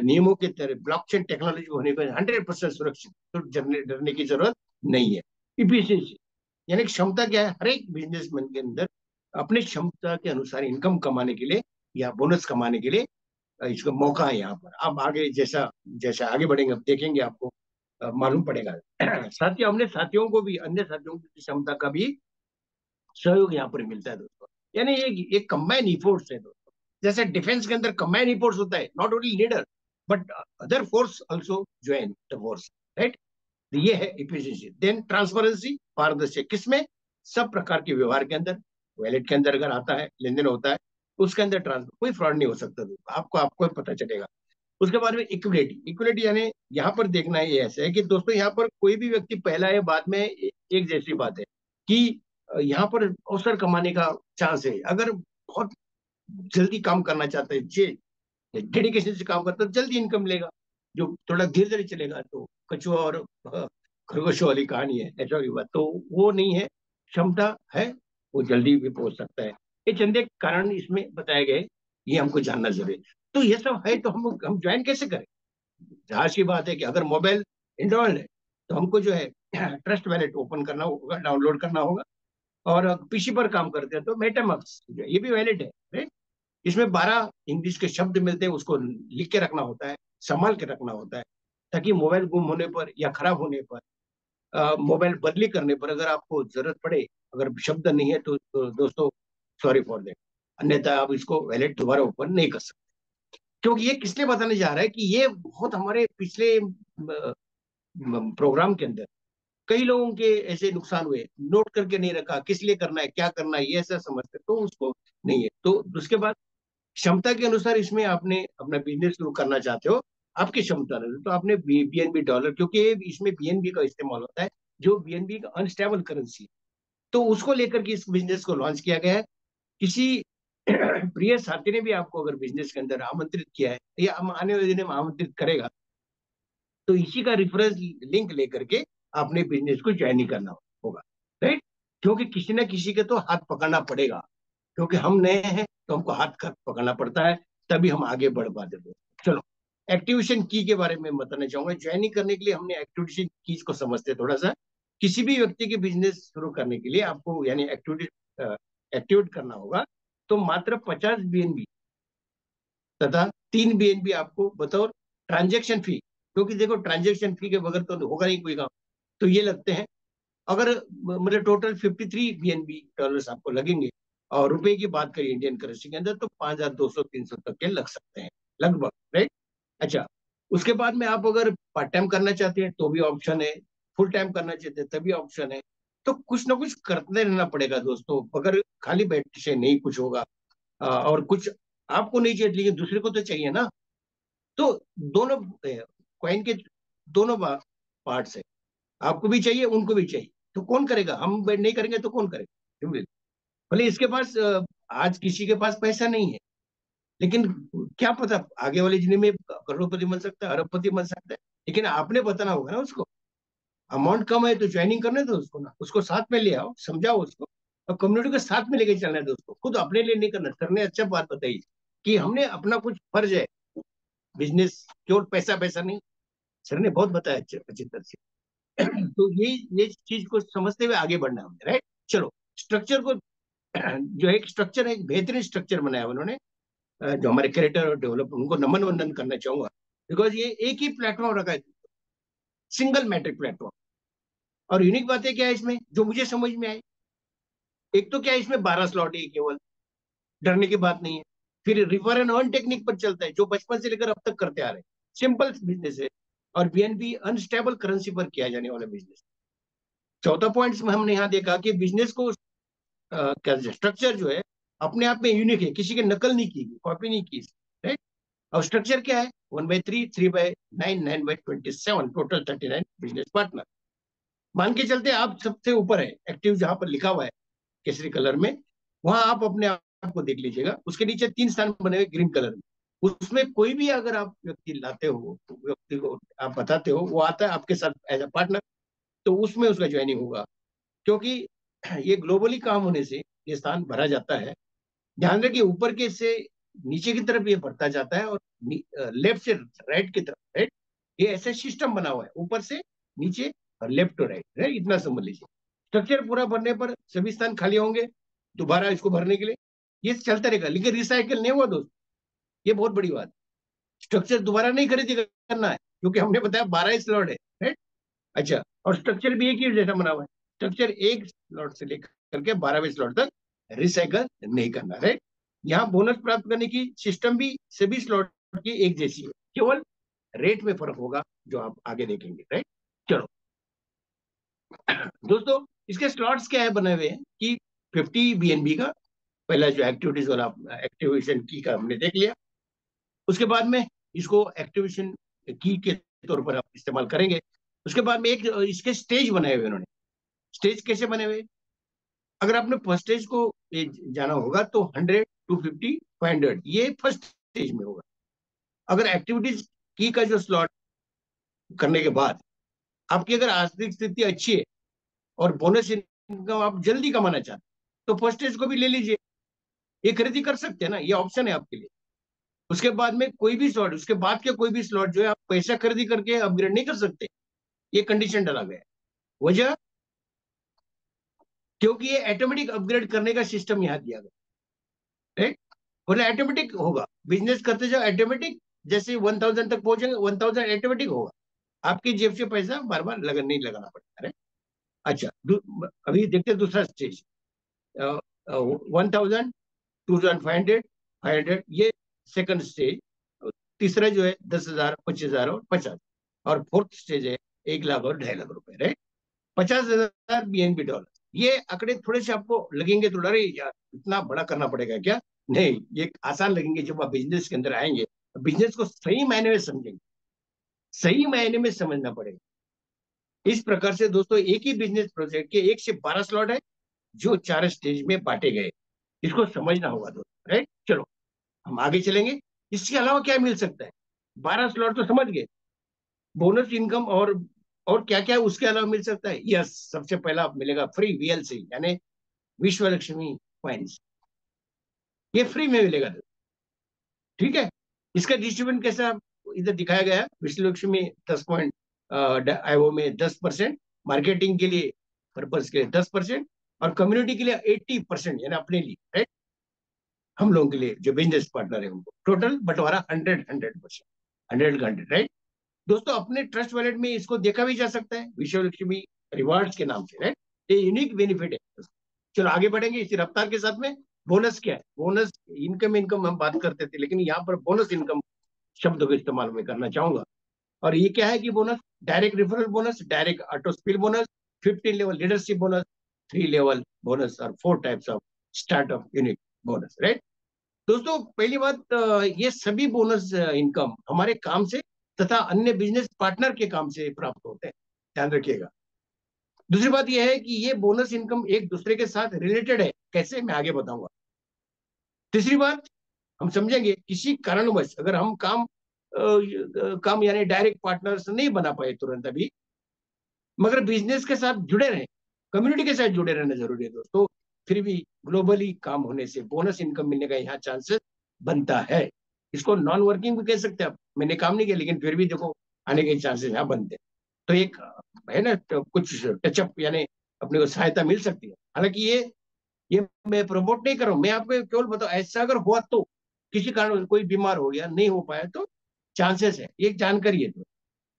नियमों के तरह ब्लॉकचेन टेक्नोलॉजी होने पर 100% सुरक्षित, तो डरने की जरूरत नहीं है। इफिशियंसी यानी क्षमता क्या है? हर एक बिजनेसमैन के अंदर अपनी क्षमता के अनुसार इनकम कमाने के लिए या बोनस कमाने के लिए इसका मौका है यहाँ पर। अब आगे जैसा जैसा आगे बढ़ेंगे अब देखेंगे, आपको मालूम पड़ेगा। साथियों, हमने साथियों को भी, अन्य साथियों की क्षमता का भी सहयोग यहाँ पर मिलता है दोस्तों। यानी एक कंबाइन इफोर्ट्स है दोस्तों। जैसे डिफेंस के अंदर कंबाइन इफोर्ट्स होता है, not only leader but other force also join the force, right? ये है इफिशिएंसी। देन ट्रांसपेरेंसी, पारदर्शी, किसमें? सब प्रकार के व्यवहार के अंदर। वैलेट के अंदर अगर आता है, लेन देन होता है, उसके अंदर ट्रांसफर, कोई फ्रॉड नहीं हो सकता दोस्तों। आपको पता चलेगा। उसके बाद में इक्विलिटी। इक्विलिटी यानी यहाँ पर देखना ये ऐसा है कि दोस्तों यहाँ पर कोई भी व्यक्ति पहला है बाद में एक जैसी बात है कि यहाँ पर अवसर कमाने का चांस है। अगर बहुत जल्दी काम करना चाहते हैं, जे डेडिकेशन से काम करता है, तो जल्दी इनकम लेगा। जो थोड़ा धीरे धीरे चलेगा तो कछुआ और खरगोशों वाली कहानी है, ऐसा वाली बात तो वो नहीं है। क्षमता है, वो जल्दी भी पहुंच सकता है। ये चंदे कारण इसमें बताए गए, ये हमको जानना जरूरी है। तो ये सब है, तो हम ज्वाइन कैसे करें? जाहिर सी बात है कि अगर मोबाइल एंड्रॉइड है तो हमको जो है ट्रस्ट वैलेट ओपन करना होगा, डाउनलोड करना होगा। और पीसी पर काम करते हैं तो मेटामैक्स ये भी वैलिड है, right? इसमें 12 इंग्लिश के शब्द मिलते हैं, उसको लिख के रखना होता है, संभाल के रखना होता है, ताकि मोबाइल गुम होने पर या खराब होने पर, मोबाइल बदली करने पर अगर आपको जरूरत पड़े, अगर शब्द नहीं है तो दोस्तों सॉरी फॉर दैट, अन्यथा आप इसको वैलेट दोबारा ओपन नहीं कर सकते। क्योंकि ये किसने बताने जा रहा है कि ये बहुत हमारे पिछले प्रोग्राम के अंदर कई लोगों के ऐसे नुकसान हुए, नोट करके नहीं रखा, किस लिए करना है, क्या करना है, ये ऐसा समझते तो उसको नहीं है। तो उसके बाद क्षमता के अनुसार इसमें आपने अपना बिजनेस शुरू करना चाहते हो, आपकी क्षमता रहे तो आपने बीएनबी डॉलर, क्योंकि इसमें बीएनबी का इस्तेमाल होता है, जो बीएनबी का अनस्टेबल करेंसी है, तो उसको लेकर के इस बिजनेस को लॉन्च किया गया है। किसी प्रिय साथी ने भी आपको अगर बिजनेस के अंदर आमंत्रित किया है या आने वाले दिन में आमंत्रित करेगा, तो इसी का रेफरेंस लिंक लेकर के आपने बिजनेस को ज्वाइन करना होगा, राइट? क्योंकि किसी ना किसी के तो हाथ पकड़ना पड़ेगा, क्योंकि हम नए हैं तो हमको हाथ पकड़ना पड़ता है, तभी हम आगे बढ़ पाते हैं। चलो, एक्टिवेशन की के बारे में बताना चाहूंगा। ज्वाइनिंग करने के लिए हमने एक्टिवेशन कीज को समझते हैं थोड़ा सा। किसी भी व्यक्ति के बिजनेस शुरू करने के लिए आपको यानी एक्टिवेट करना होगा, तो मात्र 50 बीएनबी तथा 3 बीएनबी आपको बतौर ट्रांजेक्शन फी, क्योंकि देखो ट्रांजेक्शन फी के बगैर तो होगा नहीं कोई काम, तो ये लगते हैं। अगर मतलब टोटल 53 बीएनबी डॉलर्स आपको लगेंगे, और रुपए की बात करें इंडियन करेंसी के अंदर तो 5,200-300 तक के लग सकते हैं लगभग, राइट। अच्छा, उसके बाद में आप अगर पार्ट टाइम करना चाहते हैं तो भी ऑप्शन है, फुल टाइम करना चाहते हैं तभी ऑप्शन है। तो कुछ ना कुछ करते रहना पड़ेगा दोस्तों, अगर खाली बैठ से नहीं कुछ होगा। और कुछ आपको नहीं चाहिए लेकिन दूसरे को तो चाहिए ना। तो दोनों कॉइन के दोनों पार्ट्स है, आपको भी चाहिए उनको भी चाहिए। तो कौन करेगा? हम नहीं करेंगे तो कौन करेगा? भले इसके पास आज किसी के पास पैसा नहीं है, लेकिन क्या पता आगे वाली जिंदगी में करोड़पति बन सकता है, अरबपति बन सकता है। लेकिन आपने बताना होगा ना उसको। अमाउंट कम है तो ज्वाइनिंग करने दो उसको ना, उसको साथ में ले आओ, समझाओ उसको, और कम्युनिटी को साथ में लेके चलना है दोस्तों, खुद अपने लिए नहीं करना। सर ने अच्छा बात बताई कि हमने अपना कुछ फर्ज है, बिजनेस केवल पैसा पैसा नहीं। सर ने बहुत बताया अच्छी तरह से। तो ये चीज को समझते हुए आगे बढ़ना है, राइट। चलो, स्ट्रक्चर को जो एक स्ट्रक्चर है, एक बेहतरीन स्ट्रक्चर बनाया उन्होंने। जो हमारे क्रिएटर और डेवलपर, उनको नमन वंदन करना चाहूंगा, बिकॉज ये एक ही प्लेटफॉर्म रखा है, सिंगल मैट्रिक प्लेटफॉर्म। और यूनिक बातें क्या है इसमें जो मुझे समझ में आई? एक तो क्या है, इसमें 12 स्लॉट है केवल, डरने की बात नहीं है। फिर रिफर एंड अर्न टेक्निक पर चलता है, जो बचपन से लेकर अब तक करते आ रहे हैं, सिंपल बिजनेस है। और बीएनबी अनस्टेबल करेंसी पर किया जाने वाला बिजनेस। चौथा पॉइंट में हमने यहाँ देखा कि बिजनेस को क्या स्ट्रक्चर जो है अपने आप में यूनिक है, किसी की नकल नहीं की, कॉपी नहीं की, राइट। और स्ट्रक्चर क्या है? 1/3, 3/9, 9/27, टोटल 39 बिजनेस पार्टनर। मान के चलते आप सबसे ऊपर है, एक्टिव जहां पर लिखा हुआ है केसरी कलर में, वहां आप अपने आप को देख लीजिएगा। उसके नीचे 3 स्थान बने हुए ग्रीन कलर में, उसमें कोई भी अगर आप व्यक्ति लाते हो, तो व्यक्ति को आप बताते हो, वो आता है आपके साथ एज अ पार्टनर, तो उसमें उसका ज्वाइनिंग होगा। क्योंकि ये ग्लोबली काम होने से ये स्थान भरा जाता है। ध्यान रखिए, ऊपर के से नीचे की तरफ ये बढ़ता जाता है, और लेफ्ट से राइट की तरफ, राइट। ये ऐसे सिस्टम बना हुआ है, ऊपर से नीचे और लेफ्ट टू राइट, राइट। इतना समझ लीजिए। स्ट्रक्चर पूरा भरने पर सभी स्थान खाली होंगे दोबारा इसको भरने के लिए। ये चलता रहेगा, लेकिन रिसाइकिल नहीं हुआ दोस्त, ये बहुत बड़ी बात। स्ट्रक्चर दोबारा नहीं खरीदी करना है, क्योंकि हमने बताया 12 स्लॉट है, राइट। अच्छा, और स्ट्रक्चर भी एक ही जैसा बना हुआ है। स्ट्रक्चर एक स्लॉट से लेकर के 12वें स्लॉट तक रिसाइकल नहीं करना, राइट। यहाँ बोनस प्राप्त करने की सिस्टम भी सभी स्लॉट की एक जैसी है, केवल रेट में फर्क होगा जो आप आगे देखेंगे, राइट। चलो दोस्तों, इसके स्लॉट्स क्या है बने हुए हैं कि 50 बीएनबी का पहला जो एक्टिविटीज वाला एक्टिवेशन की का हमने देख लिया। उसके बाद में इसको एक्टिवेशन की के तौर पर आप इस्तेमाल करेंगे। उसके बाद में एक इसके स्टेज बनाए हुए उन्होंने। स्टेज कैसे बने हुए? अगर आपने फर्स्ट स्टेज को जाना होगा तो 100, 250, 500 ये फर्स्ट स्टेज में होगा। अगर एक्टिविटीज की का जो स्लॉट करने के बाद आपकी अगर आर्थिक स्थिति अच्छी है और बोनस इनकम आप जल्दी कमाना चाहते हैं, तो फर्स्ट स्टेज को भी ले लीजिए, ये खरीदी कर सकते हैं ना, ये ऑप्शन है आपके लिए। उसके बाद में कोई भी स्लॉट, उसके बाद के कोई भी स्लॉट जो है आप पैसा खरीदी करके अपग्रेड नहीं कर सकते, ये कंडीशन डाला गया है। वजह, क्योंकि ये ऑटोमेटिक अपग्रेड करने का सिस्टम यहाँ दिया गया, राइट। बोले ऑटोमेटिक होगा, बिजनेस करते जाओ ऑटोमेटिक, जैसे 1000 तक पहुंचेंगे 1000 ऑटोमेटिक होगा, आपकी जेब से पैसा बार बार नहीं लगाना पड़ता है। अच्छा, अभी देखते हैं दूसरा स्टेज। 1000, 2500, 500 ये सेकंड स्टेज। तीसरा जो है 10,000, 25,000 और 50। और फोर्थ स्टेज है 1 लाख और 2.5 लाख रुपए, राइट। 50,000 BNB dollar. ये आंकड़े थोड़े से आपको लगेंगे तो डरे यार इतना बड़ा करना पड़ेगा क्या? नहीं, ये आसान लगेंगे जब आप बिजनेस के अंदर आएंगे, बिजनेस को सही मायने में समझेंगे, सही मायने में समझना पड़ेगा। इस प्रकार से दोस्तों एक ही बिजनेस प्रोजेक्ट के 1 से 12 स्लॉट है जो 4 स्टेज में बांटे गए, इसको समझना होगा दोस्तों, राइट। चलो हम आगे चलेंगे। इसके अलावा क्या मिल सकता है? 12 स्लॉट तो समझ गए, बोनस इनकम और क्या क्या उसके अलावा मिल सकता है? यस, सबसे पहला मिलेगा फ्री वीएलसी, यानी विश्व लक्ष्मी कॉइन्स, ये फ्री में मिलेगा, ठीक है। इसका डिस्ट्रीब्यूशन कैसा इधर दिखाया गया है? विश्व लक्ष्मी 10 आईओ में 10%, मार्केटिंग के लिए पर्पज के लिए 10%, और कम्युनिटी के लिए 80%, यानी अपने लिए, राइट। हम लोगों के लिए जो बिजनेस पार्टनर है उनको टोटल बंटवारा 100%, 100, राइट। दोस्तों अपने ट्रस्ट वॉलेट में इसको देखा भी जा सकता है, विश्व लक्ष्मी रिवार्ड्स के नाम से, राइट। ये यूनिक बेनिफिट है। चलो आगे बढ़ेंगे इसी रफ्तार के साथ में। बोनस क्या है? बोनस इनकम हम बात करते थे, लेकिन यहाँ पर बोनस इनकम शब्द का इस्तेमाल मैं करना चाहूंगा। और ये क्या है कि bonus, direct referral bonus, direct auto spill bonus, 15 level leadership bonus, 3 level bonus और 4 types of startup unit bonus, right. दोस्तों पहली बात, ये सभी बोनस इनकम हमारे काम से तथा अन्य बिजनेस पार्टनर के काम से प्राप्त होते हैं, ध्यान रखिएगा। दूसरी बात यह है कि ये बोनस इनकम एक दूसरे के साथ रिलेटेड है, कैसे, मैं आगे बताऊंगा। तीसरी बात, हम समझेंगे किसी कारणवश अगर हम काम यानी डायरेक्ट पार्टनर्स नहीं बना पाए तुरंत अभी, मगर बिजनेस के साथ जुड़े रहे, कम्युनिटी के साथ जुड़े रहना जरूरी है दोस्तों, फिर भी ग्लोबली काम होने से बोनस इनकम मिलने का यहाँ चांसेस बनता है। इसको नॉन वर्किंग भी कह सकते हैं आप, मैंने काम नहीं किया लेकिन फिर भी देखो आने के चांसेस यहाँ बनते हैं। तो एक है ना, तो कुछ टचअप यानी अपने को सहायता मिल सकती है। हालांकि ये मैं प्रमोट नहीं कर रहा हूँ, मैं आपको केवल बताऊं ऐसा अगर हुआ तो, किसी कारण कोई बीमार हो गया, नहीं हो पाया तो चांसेस है, ये जानकारी है। तो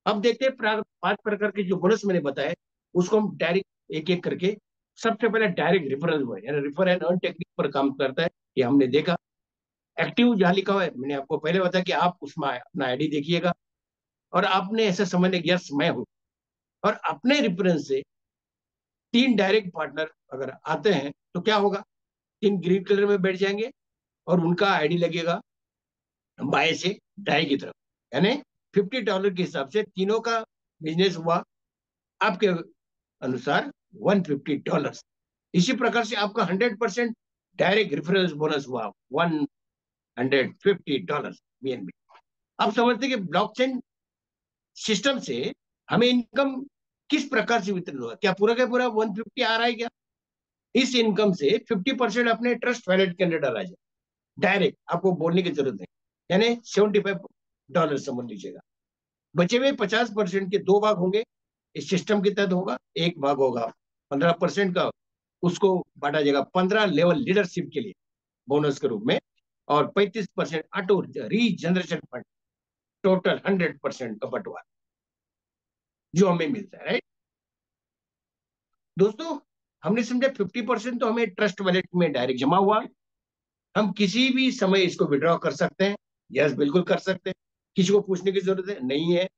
अब देखते हैं 5 प्रकार के जो बोनस मैंने बताया, उसको हम डायरेक्ट एक एक करके। सबसे पहले डायरेक्ट रेफरल हुआ, यानी रेफर एंड अर्न टेक्निक पर काम करता है, ये हमने देखा। एक्टिव जहां लिखा हुआ है, मैंने आपको पहले बताया कि आप उसमें अपना आईडी देखिएगा और आपने ऐसा समझ लिया यस मैं हूं, और अपने रेफरेंस से 3 डायरेक्ट पार्टनर अगर आते हैं तो क्या होगा, 3 ग्रीन कलर में बैठ जाएंगे और उनका आईडी लगेगा बाएं से दाएं की तरफ, यानी $50 के हिसाब से तीनों का बिजनेस हुआ आपके अनुसार $150। इसी प्रकार से आपका 100% डायरेक्ट रेफरल बोनस हुआ $150 बीएनबी। अब समझते कि ब्लॉकचेन सिस्टम से हमें इनकम किस प्रकार से वितरण होगा, क्या पूरा का पूरा 150 आ रहा है क्या? इस इनकम से 50% अपने ट्रस्ट वैलेट के अंदर डाला जाए, डायरेक्ट, आपको बोलने की जरूरत नहीं, यानी $75 समझ लीजिएगा। बचे हुए 50% के 2 भाग होंगे, इस सिस्टम के तहत होगा। एक भाग होगा 15% का, उसको बांटा जाएगा 15 लेवल लीडरशिप के लिए बोनस के रूप में, और 35% ऑटो रीजनरेशन फंड, टोटल 100% का बंटवारा जो हमें मिलता है, राइट। दोस्तों हमने समझा 50% तो हमें ट्रस्ट वैलेट में डायरेक्ट जमा हुआ, हम किसी भी समय इसको विड्रॉ कर सकते हैं, यस बिल्कुल कर सकते हैं, किसी को पूछने की जरूरत है नहीं है।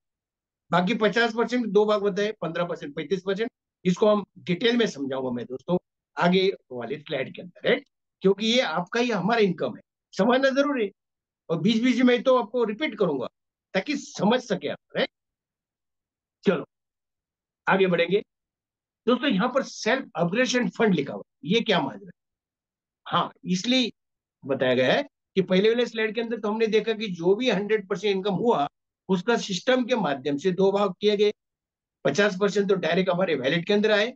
बाकी 50% 2 भाग बताए, 15% 35%, इसको हम डिटेल में समझाऊंगा मैं दोस्तों आगे वाले स्लाइड के अंदर, राइट। क्योंकि ये आपका ही हमारा इनकम है, समझना जरूरी है, और बीच बीच में तो आपको रिपीट करूंगा ताकि समझ सके आप, राइट। चलो आगे बढ़ेंगे दोस्तों। यहाँ पर सेल्फ अपग्रेडेशन फंड लिखा हुआ, ये क्या माजरा है? हाँ, इसलिए बताया गया है कि पहले वाले स्लाइड के अंदर तो हमने देखा कि जो भी 100% इनकम हुआ उसका सिस्टम के माध्यम से 2 भाग किए गए, 50% तो डायरेक्ट हमारे वैलेट के अंदर आए,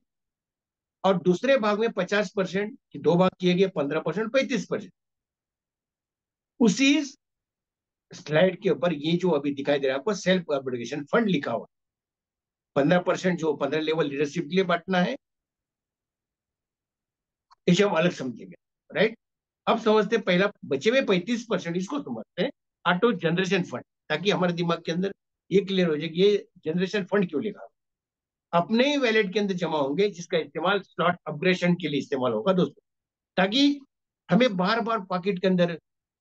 और दूसरे भाग में 50% 2 भाग किए गए, 15% 35%। उसी स्लाइड के ऊपर ये जो अभी दिखाई दे रहा है आपको सेल्फ अपग्रेडेशन फंड लिखा हुआ, 15% जो 15 लेवल लीडरशिप के लिए बांटना है, इसे हम अलग समझेंगे, राइट। अब समझते पहला बचे हुए 35%, इसको समझते हैं ऑटो जनरेशन फंड, ताकि हमारे दिमाग के अंदर ये क्लियर हो जाए कि ये जनरेशन फंड क्यों लिखा, अपने ही वैलेट के अंदर जमा होंगे, जिसका इस्तेमाल स्लॉट अपग्रेडेशन के लिए इस्तेमाल होगा दोस्तों, ताकि हमें बार बार पॉकेट के अंदर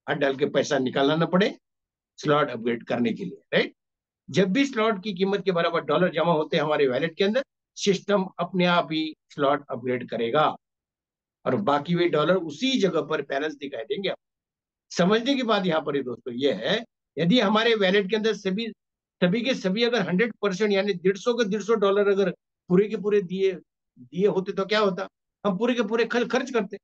हाथ डाल के पैसा निकालना ना पड़े स्लॉट अपग्रेड करने के लिए, राइट। जब भी स्लॉट की कीमत के बराबर डॉलर जमा होते हैं हमारे वैलेट के अंदर, सिस्टम अपने आप ही स्लॉट अपग्रेड करेगा और बाकी हुए डॉलर उसी जगह पर बैलेंस दिखाई देंगे। समझने की बात यहाँ पर ही दोस्तों ये है, यदि हमारे वैलेट के अंदर सभी सभी के सभी अगर 100% यानी 150 के 150 डॉलर अगर पूरे के पूरे दिए दिए होते तो क्या होता, हम पूरे के पूरे खर्च करते।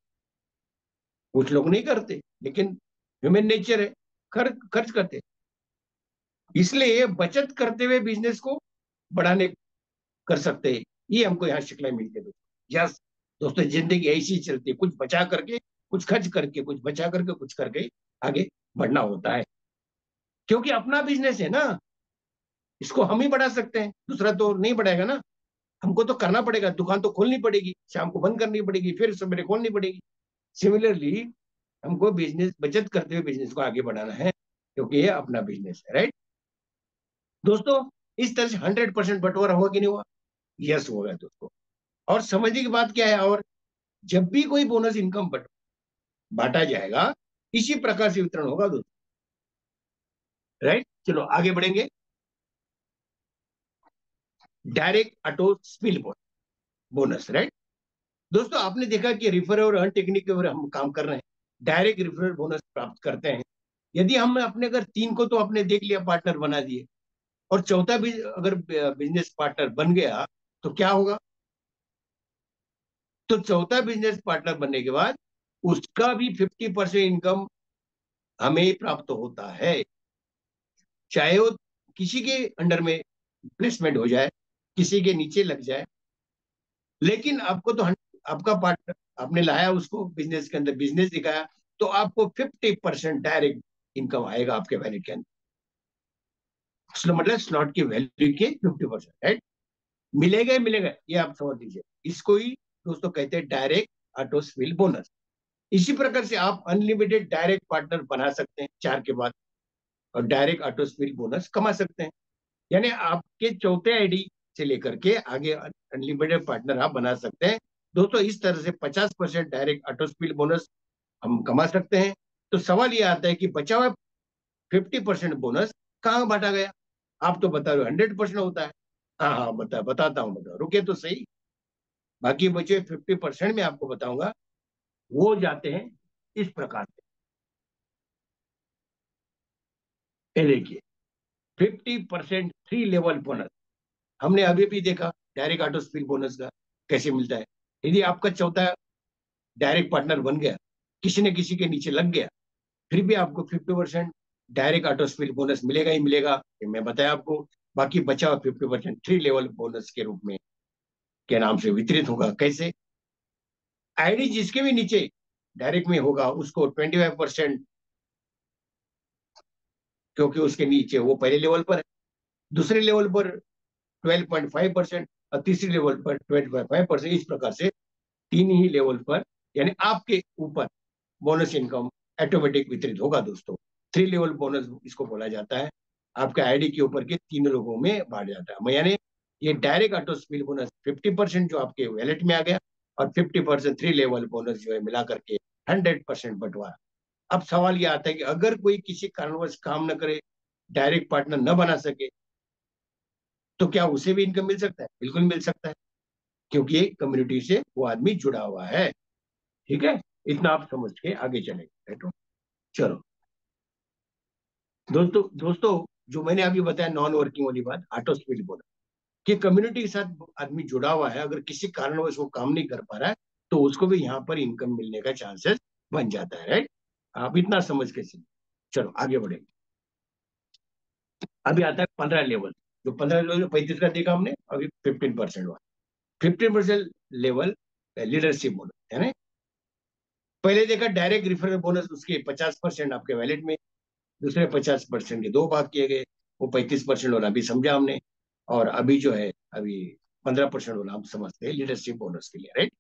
कुछ लोग नहीं करते, लेकिन ह्यूमन नेचर है, खर्च करते। इसलिए बचत करते हुए बिजनेस को बढ़ाने कर सकते हैं, ये हमको यहाँ शिक्षा मिलती है दोस्तों। यस दोस्तों, जिंदगी ऐसी ही चलती है, कुछ बचा करके कुछ खर्च करके, कुछ बचा करके कुछ करके आगे बढ़ना होता है, क्योंकि अपना बिजनेस है ना, इसको हम ही बढ़ा सकते हैं, दूसरा तो नहीं बढ़ाएगा ना। हमको तो करना पड़ेगा, दुकान तो खोलनी पड़ेगी, शाम को बंद करनी पड़ेगी, फिर सवेरे खोलनी पड़ेगी। सिमिलरली हमको बिजनेस बचत करते हुए बिजनेस को आगे बढ़ाना है, क्योंकि ये अपना बिजनेस है, राइट। दोस्तों इस तरह से 100% बंटवारा हुआ कि नहीं हुआ? यस होगा दोस्तों। और समझने की बात क्या है, और जब भी कोई बोनस इनकम बांटा जाएगा, इसी प्रकार से वितरण होगा दोस्तों। राइट, चलो आगे बढ़ेंगे। Direct auto spill bonus. Right दोस्तों, आपने देखा कि रिफर और अर्न टेक्निक के ऊपर हम काम कर रहे हैं, डायरेक्ट रिफरल बोनस प्राप्त करते हैं। यदि हम अपने अगर तीन को तो आपने देख लिया पार्टनर बना दिए, और चौथा भी अगर बिजनेस पार्टनर बन गया तो क्या होगा? तो चौथा बिजनेस पार्टनर बनने के बाद उसका भी 50% इनकम हमें प्राप्त होता है, चाहे वो किसी के अंडर में प्लेसमेंट हो जाए, किसी के नीचे लग जाए। लेकिन आपको तो आपका पार्टनर आपने लाया, उसको बिजनेस के अंदर बिजनेस दिखाया, तो आपको 50% डायरेक्ट इनकम आएगा आपके वैलेट के अंदर। मतलब स्लॉट की वैल्यू के 50%। राइट, मिलेगा ही मिलेगा, ये आप समझ लीजिए। इसको ही दोस्तों कहते हैं डायरेक्ट ऑटो स्पिल बोनस। इसी प्रकार से आप अनलिमिटेड डायरेक्ट पार्टनर बना सकते हैं 4 के बाद, और डायरेक्ट ऑटो स्पिल बोनस कमा सकते हैं। यानी आपके चौथे आईडी से लेकर के आगे अनलिमिटेड पार्टनर आप बना सकते हैं दोस्तों। इस तरह से 50% डायरेक्ट ऑटो स्पिल बोनस हम कमा सकते हैं। तो सवाल ये आता है कि बचा हुआ 50% बोनस कहाँ बांटा गया? आप तो बता रहे हो 100% होता है। हाँ हाँ, बताता हूँ, रुके तो सही। बाकी बचे 50% में आपको बताऊंगा, वो जाते हैं इस प्रकार से। ये देखिए, 50% 3 लेवल बोनस हमने अभी भी देखा, डायरेक्ट ऑटो स्पिल बोनस का कैसे मिलता है। यदि आपका चौथा डायरेक्ट पार्टनर बन गया, किसी न किसी के नीचे लग गया, फिर भी आपको 50% डायरेक्ट ऑटो स्पिल बोनस मिलेगा ही मिलेगा, ये मैं बताया आपको। बाकी बचा हुआ 50% 3 लेवल बोनस के रूप में के नाम से वितरित होगा। कैसे? आईडी जिसके भी नीचे डायरेक्ट में होगा उसको 25%, क्योंकि उसके नीचे वो पहले लेवल पर है, दूसरे लेवल पर 12.5% और तीसरे लेवल पर 25%। इस प्रकार से तीन ही लेवल पर, यानी आपके ऊपर बोनस इनकम ऑटोमेटिक वितरित होगा दोस्तों। 3 लेवल बोनस इसको बोला जाता है। आपके आईडी के ऊपर के तीनों लोगों में बांट जाता है। यानी ये डायरेक्ट ऑटो स्पिल बोनस 50% जो आपके वैलेट में आ गया, और 50% 3 लेवल बोनस जो है मिला करके 100% बंटवारा। अब सवाल ये आता है कि अगर कोई किसी कारणवश काम न करे, डायरेक्ट पार्टनर न बना सके, तो क्या उसे भी इनकम मिल सकता है? बिल्कुल मिल सकता है, क्योंकि कम्युनिटी से वो आदमी जुड़ा हुआ है। ठीक है, इतना आप समझ के आगे चलेंगे। तो चलो दोस्तों दोस्तों, जो मैंने अभी बताया नॉन वर्किंग वाली बात, ऑटो स्पिल बोला कि कम्युनिटी के साथ आदमी जुड़ा हुआ है, अगर किसी कारणवश वो काम नहीं कर पा रहा है, तो उसको भी यहाँ पर इनकम मिलने का चांसेस बन जाता है। राइट, आप इतना समझ के चलिए। चलो आगे बढ़ेंगे। अभी आता है 15 लेवल। जो 15 लेवल 35 का देखा हमने, अभी 15% हुआ। 15% लेवल लीडरशिप बोनस है ना। पहले देखा डायरेक्ट रिफरल बोनस, उसके 50% आपके वैलेट में, दूसरे 50% के दो भाग किए गए, वो 35% होना अभी समझा हमने। और अभी जो है अभी 15% होना हम समझते हैं लीडरशिप बोनस के लिए। राइट,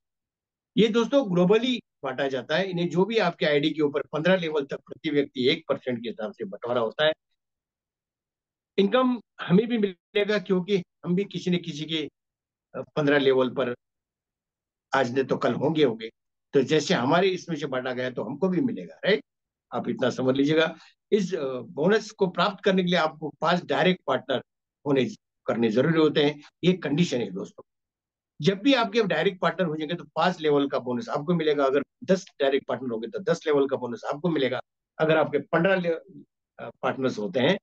ये दोस्तों ग्लोबली बांटा जाता है। इन्हें जो भी आपके आईडी के ऊपर 15 लेवल तक प्रति व्यक्ति 1% के हिसाब से बंटवारा होता है। इनकम हमें भी मिलेगा, क्योंकि हम भी किसी न किसी के 15 लेवल पर आज नहीं तो कल होंगे होंगे। तो जैसे हमारे इसमें से बांटा गया तो हमको भी मिलेगा। राइट, आप इतना समझ लीजिएगा। इस बोनस को प्राप्त करने के लिए आपको 5 डायरेक्ट पार्टनर होने करने जरूरी होते हैं। ये कंडीशन है दोस्तों। जब भी आपके डायरेक्ट पार्टनर हो जाएंगे तो 5 लेवल का बोनस आपको मिलेगा। अगर 10 डायरेक्ट पार्टनर होंगे तो 10 लेवल का बोनस आपको मिलेगा। अगर आपके 15 पार्टनर्स होते हैं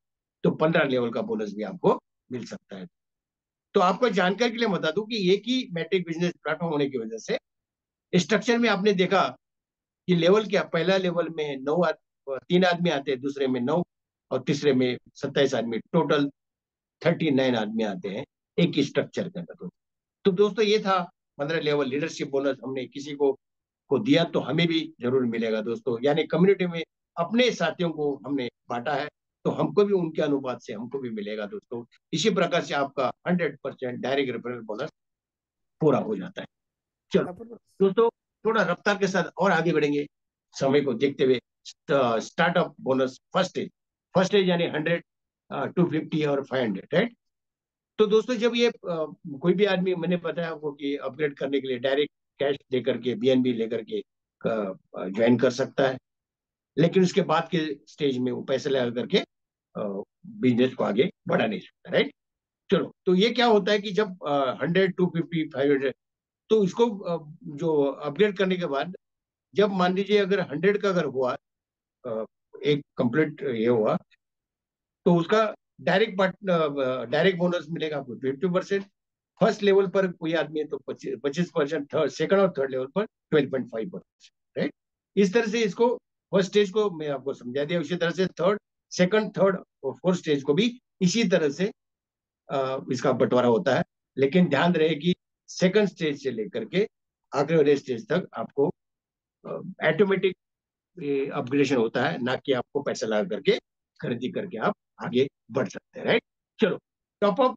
तो 15 लेवल का बोनस भी आपको मिल सकता है। तो आपको जानकारी के लिए बता दूं कि एक ही मैट्रिक बिजनेस प्लेटफॉर्म होने की वजह से स्ट्रक्चर में आपने देखा कि लेवल क्या, पहला लेवल में 3 आदमी आते हैं, दूसरे में 9, और तीसरे में 27 आदमी, टोटल 39 आदमी आते हैं एक ही स्ट्रक्चर के अंदर। तो दोस्तों ये था 15 लेवल लीडरशिप बोनस। हमने किसी को दिया तो हमें भी जरूर मिलेगा दोस्तों। यानी कम्युनिटी में अपने साथियों को हमने बांटा है, तो हमको भी उनके अनुपात से हमको भी मिलेगा दोस्तों। इसी प्रकार से आपका 100% डायरेक्ट रेफरल बोनस पूरा हो जाता है। चलो दोस्तों, थोड़ा रफ्तार के साथ और आगे बढ़ेंगे समय को देखते हुए। स्टार्टअप बोनस फर्स्ट एज यानी 100, 250 और 500। राइट, तो दोस्तों जब ये कोई भी आदमी, मैंने बताया आपको कि अपग्रेड करने के लिए डायरेक्ट कैश लेकर के, बीएनबी लेकर के ज्वाइन कर सकता है, लेकिन उसके बाद के स्टेज में वो पैसे लगा करके बिजनेस को आगे बढ़ा नहीं सकता, राइट। चलो, तो ये क्या होता है कि जब 100, 250, 500, तो इसको जो अपग्रेड करने के बाद, जब मान लीजिए अगर 100 का अगर हुआ, अ, एक कंप्लीट ये हुआ, तो उसका डायरेक्ट बोनस मिलेगा आपको 50%। फर्स्ट लेवल पर कोई आदमी है तो 25%, थर्ड, सेकंड और थर्ड लेवल पर 12.5%, राइट। इस तरह से इसको फर्स्ट स्टेज को मैं आपको समझा दिया, उसी तरह से सेकंड, थर्ड और फोर्थ स्टेज को भी इसी तरह से इसका बंटवारा होता है। लेकिन ध्यान रहे कि सेकंड स्टेज से लेकर के आखिरी वाले स्टेज तक आपको ऑटोमेटिक अपग्रेडेशन होता है, ना कि आपको पैसा लगा करके खरीदी करके आप आगे बढ़ सकते हैं, राइट। चलो, टॉप अप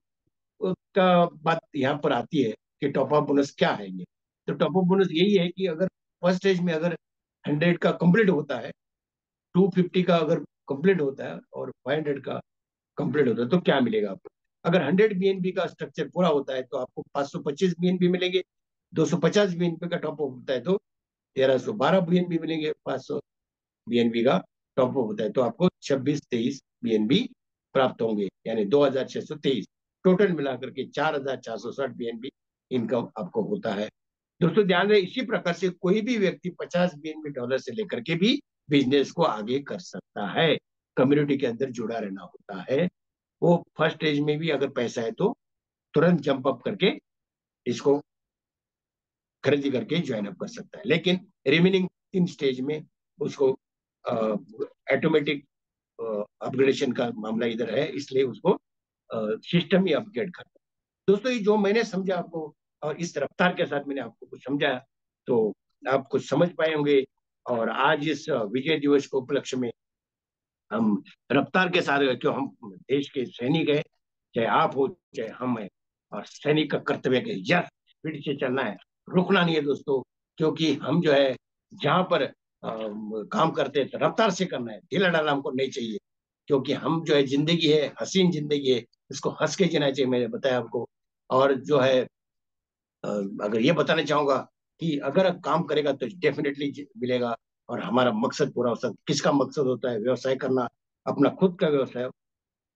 का बात यहाँ पर आती है कि टॉप अप बोनस क्या है ये। तो टॉप अप बोनस यही है कि अगर फर्स्ट स्टेज में अगर 100 का कंप्लीट होता है, 250 का अगर कंप्लीट होता है और 500 का कंप्लीट होता है, तो क्या मिलेगा आपको। अगर 100 बीएनबी का स्ट्रक्चर पूरा होता है तो आपको 525 बीएनबी मिलेंगे। 250 बीएनबी का टॉप अप होता है तो 1312 बीएनबी मिलेंगे। 500 बीएनबी का टॉप अप होता है तो आपको 26-23 बीएनबी प्राप्त होंगे, यानी 2623। टोटल मिलाकर के 4460 बीएनबी इनकम आपको होता है। दोस्तों ध्यान रहे, इसी प्रकार से कोई भी व्यक्ति 50 बीएनबी डॉलर से लेकर के भी बिजनेस को आगे कर सकता है। कम्युनिटी के अंदर जुड़ा रहना होता है। वो फर्स्ट स्टेज में भी अगर पैसा है तो तुरंत जंप अप करके इसको खरीदी करके ज्वाइन अप कर सकता है, लेकिन रिमेनिंग 3 स्टेज में उसको ऑटोमेटिक अपग्रेडेशन का मामला इधर है, इसलिए उसको सिस्टम ही अपग्रेड करता है। दोस्तों ये जो मैंने समझा आपको, और इस रफ्तार के साथ मैंने आपको कुछ समझाया, तो आप कुछ समझ पाए होंगे। और आज इस विजय दिवस के उपलक्ष्य में हम रफ्तार के साथ, क्यों, हम देश के सैनिक है, चाहे आप हो चाहे हम है, और सैनिक का कर्तव्य है यस स्पीड से चलना है, रुकना नहीं है दोस्तों। क्योंकि हम जो है जहां पर काम करते हैं तो रफ्तार से करना है, ढीला डालना हमको नहीं चाहिए। क्योंकि हम जो है, जिंदगी है, हसीन जिंदगी है, इसको हंस के जीना चाहिए, मैंने बताया आपको। और जो है अगर ये बताना चाहूंगा कि अगर काम करेगा तो डेफिनेटली मिलेगा, और हमारा मकसद पूरा हो सकता। किसका मकसद होता है? व्यवसाय करना, अपना खुद का व्यवसाय,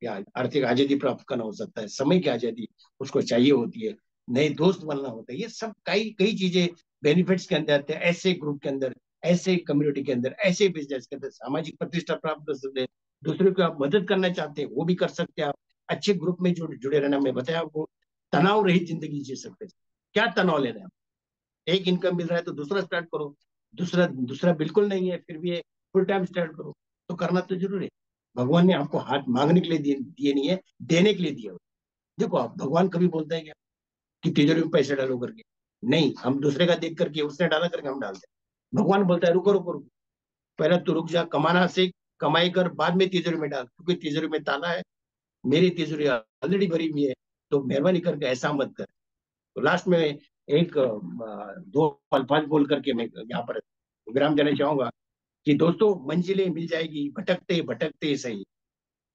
या आर्थिक आजादी प्राप्त करना हो सकता है, समय की आजादी उसको चाहिए होती है, नए दोस्त बनना होता है। ये सब कई कई चीजें बेनिफिट्स के अंदर आते हैं। ऐसे ग्रुप के अंदर, ऐसे कम्युनिटी के अंदर, ऐसे बिजनेस के अंदर सामाजिक प्रतिष्ठा प्राप्त कर सकते हैं। दूसरे को आप मदद करना चाहते हैं वो भी कर सकते हैं आप। अच्छे ग्रुप में जुड़े रहना, मैं बताया आपको, तनाव रहित जिंदगी जी सकते हैं। क्या तनाव लेना है? एक इनकम मिल रहा है तो दूसरा स्टार्ट करो, दूसरा दूसरा बिल्कुल नहीं है फिर भी फुल टाइम स्टार्ट करो, तो करना तो जरूरी है। भगवान ने आपको हाथ मांगने के लिए दिए नहीं है, देने के लिए दिया। देखो, आप भगवान कभी बोलते हैं क्या कि तिजोरी में पैसे डालो करके? नहीं, हम दूसरे का देख करके, उसने डाला करके हम डालते हैं। भगवान बोलता है रुको रुको रुको, पहले तू रुक जा, कमाना सीख, कमाई कर, बाद में तिजोरी में डाल, क्योंकि तिजोरी में ताला है, मेरी तिजोरी ऑलरेडी भरी हुई है, तो मेहरबानी करके ऐसा मत कर। तो लास्ट में एक दो अल्फाज बोल करके मैं यहाँ पर विराम देना चाहूंगा कि दोस्तों, मंजिलें मिल जाएगी भटकते भटकते सही,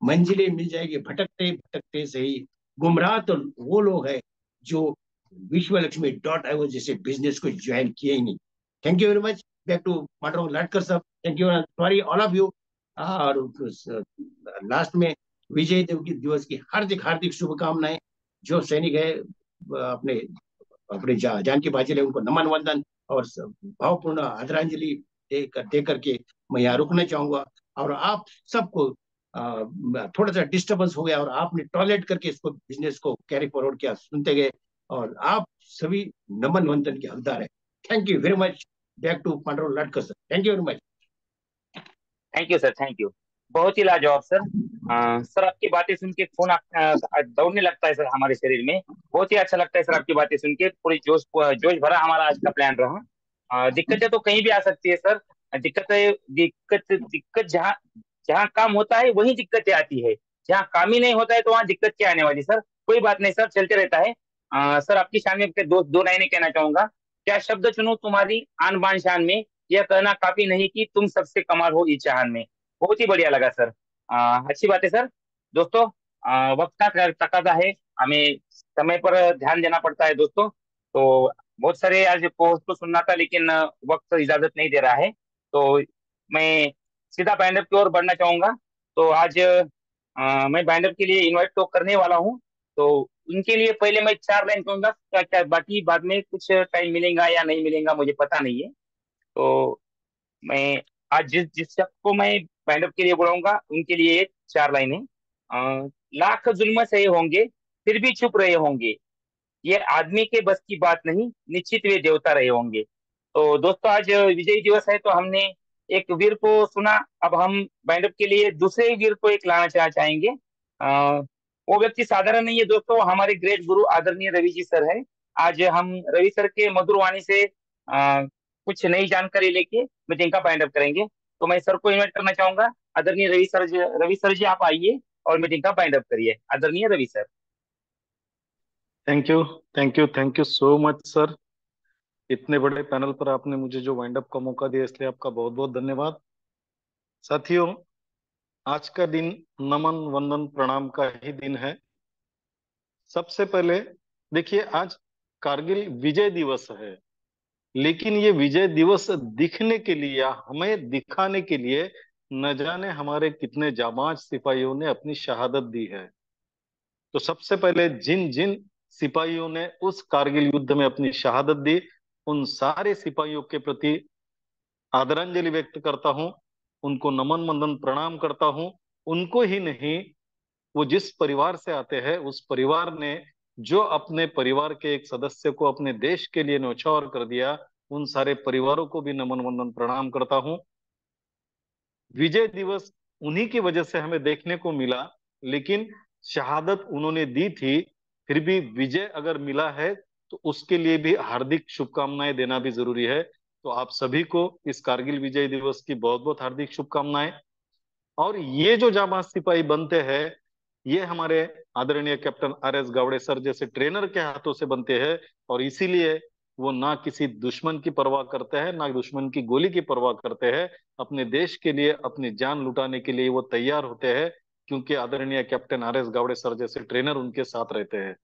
मंजिलें मिल जाएगी भटकते भटकते सही, गुमराह तो वो लोग हैं जो विश्वलक्ष्मी जैसे बिजनेस को ज्वाइन किए ही नहीं। Thank you very much. Back to Pandurang Latkar साहब। Thank you, sorry all of you. और लास्ट में विजय दिवस की हार्दिक हार्दिक शुभकामनाएं। जो सैनिक है अपने अपने जान की बाजी ले, उनको नमन वंदन और भावपूर्ण आदरांजलि दे करके मैं यहाँ रुकना चाहूंगा। और आप सबको थोड़ा सा डिस्टरबेंस हो गया और आपने टॉयलेट करके इसको बिजनेस को कैरी फॉरवर्ड किया, सुनते गए, और आप सभी नमन वंदन के हकदार हैं। Thank you very much. Back to Pandurang Latkar sir. Thank you very much. Thank you sir, thank you. बहुत ही लाजवाब सर। सर आपकी बातें सुन के खून दौड़ने लगता है सर हमारे शरीर में। बहुत ही अच्छा लगता है सर आपकी बातें सुन के। पूरी जोश जोश भरा हमारा आज का प्लान रहा। दिक्कतें तो कहीं भी आ सकती है सर। दिक्कत जहाँ जहाँ काम होता है वही दिक्कतें आती है। जहाँ काम ही नहीं होता है तो वहाँ दिक्कत क्या आने वाली सर। कोई बात नहीं सर, चलते रहता है। सर आपकी शान में दो लाइनें कहना चाहूंगा। क्या शब्द चुनूं तुम्हारी आन बान शान में, यह कहना काफी नहीं कि तुम सबसे कमाल हो इस जहान में। बहुत ही बढ़िया लगा सर। अच्छी बात है सर। दोस्तों, वक्त का तकाजा है, हमें समय पर ध्यान देना पड़ता है दोस्तों। तो बहुत सारे आज पोस्ट को सुनना था, लेकिन वक्त इजाजत नहीं दे रहा है। तो मैं सीधा बाइंडअप की ओर बढ़ना चाहूंगा। तो आज मैं बाइंडअप के लिए इनवाइट तो करने वाला हूँ। तो उनके लिए पहले मैं 4 लाइन कहूंगा, क्या क्या बाकी बाद में कुछ टाइम मिलेगा या नहीं मिलेगा मुझे पता नहीं है। तो मैं आज जिस जिस शख्स को मैं बाइंडअप के लिए बुलाऊंगा उनके लिए 4 लाइनें। लाख जुल्म सहे होंगे फिर भी चुप रहे होंगे, ये आदमी के बस की बात नहीं, निश्चित वे देवता रहे होंगे। तो दोस्तों आज विजय दिवस है, तो हमने एक वीर को सुना। अब हम बाइंडअप के लिए दूसरे वीर को एक लाना चाहेंगे। वो व्यक्ति साधारण नहीं है दोस्तों, हमारे ग्रेट गुरु आदरणीय रवि जी सर है। आज हम रवि सर के मधुर वाणी से कुछ नई जानकारी लेके मीटिंग का बाइंडअप करेंगे। तो मैं सर को इन्वाइट करना चाहूंगा। आदरणीय रवि सर जी आप आइए और मीटिंग का बाइंडअप करिए। आदरणीय Ravi sir. Thank you, thank you, thank you so much sir. इतने बड़े पैनल पर आपने मुझे जो वाइंड अप का मौका दिया, इसलिए आपका बहुत बहुत धन्यवाद। साथियों, आज का दिन नमन वंदन प्रणाम का ही दिन है। सबसे पहले देखिए, आज कारगिल विजय दिवस है, लेकिन ये विजय दिवस दिखने के लिए या हमें दिखाने के लिए न जाने हमारे कितने जाबाज सिपाहियों ने अपनी शहादत दी है। तो सबसे पहले जिन जिन सिपाहियों ने उस कारगिल युद्ध में अपनी शहादत दी, उन सारे सिपाहियों के प्रति आदरांजलि व्यक्त करता हूं, उनको नमन वंदन प्रणाम करता हूं। उनको ही नहीं, वो जिस परिवार से आते हैं उस परिवार ने जो अपने परिवार के एक सदस्य को अपने देश के लिए न्यौछावर कर दिया, उन सारे परिवारों को भी नमन वंदन प्रणाम करता हूं। विजय दिवस उन्हीं की वजह से हमें देखने को मिला, लेकिन शहादत उन्होंने दी थी, फिर भी विजय अगर मिला है तो उसके लिए भी हार्दिक शुभकामनाएं देना भी जरूरी है। तो आप सभी को इस कारगिल विजय दिवस की बहुत बहुत हार्दिक शुभकामनाएं। और ये जो जाबाज सिपाही बनते हैं, ये हमारे आदरणीय कैप्टन RS गावड़े सर जैसे ट्रेनर के हाथों से बनते हैं। और इसीलिए वो ना किसी दुश्मन की परवाह करते हैं, ना दुश्मन की गोली की परवाह करते हैं। अपने देश के लिए अपनी जान लुटाने के लिए वो तैयार होते हैं, क्योंकि आदरणीय कैप्टन RS गावड़े सर जैसे ट्रेनर उनके साथ रहते हैं।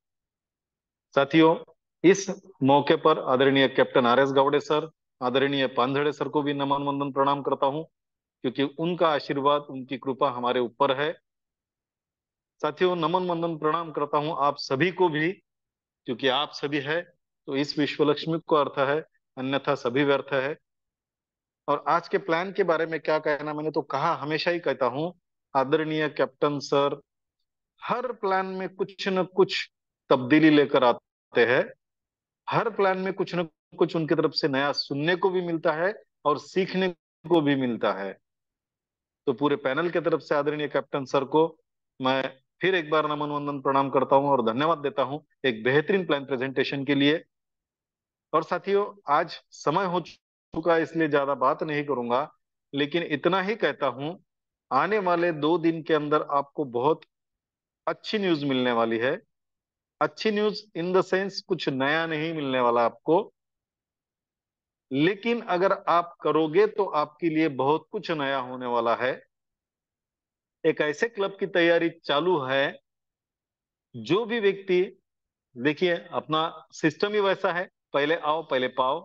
साथियों, इस मौके पर आदरणीय कैप्टन RS गावड़े सर, आदरणीय पांझड़े सर को भी नमन वंदन प्रणाम करता हूं, क्योंकि उनका आशीर्वाद, उनकी कृपा हमारे ऊपर है। साथियों, नमन वंदन प्रणाम करता हूं आप सभी को भी, क्योंकि आप सभी है तो इस विश्व लक्ष्मी को अर्थ है, अन्यथा सभी व्यर्थ है। और आज के प्लान के बारे में क्या कहना, मैंने तो कहा, हमेशा ही कहता हूं, आदरणीय कैप्टन सर हर प्लान में कुछ न कुछ तब्दीली लेकर आते हैं। हर प्लान में कुछ न कुछ उनकी तरफ से नया सुनने को भी मिलता है और सीखने को भी मिलता है। तो पूरे पैनल की तरफ से आदरणीय कैप्टन सर को मैं फिर एक बार नमन वंदन प्रणाम करता हूं और धन्यवाद देता हूं एक बेहतरीन प्लान प्रेजेंटेशन के लिए। और साथियों, आज समय हो चुका है, इसलिए ज्यादा बात नहीं करूंगा, लेकिन इतना ही कहता हूं, आने वाले 2 दिन के अंदर आपको बहुत अच्छी न्यूज मिलने वाली है। अच्छी न्यूज इन द सेंस कुछ नया नहीं मिलने वाला आपको, लेकिन अगर आप करोगे तो आपके लिए बहुत कुछ नया होने वाला है। एक ऐसे क्लब की तैयारी चालू है, जो भी व्यक्ति, देखिए अपना सिस्टम ही वैसा है, पहले आओ पहले पाओ।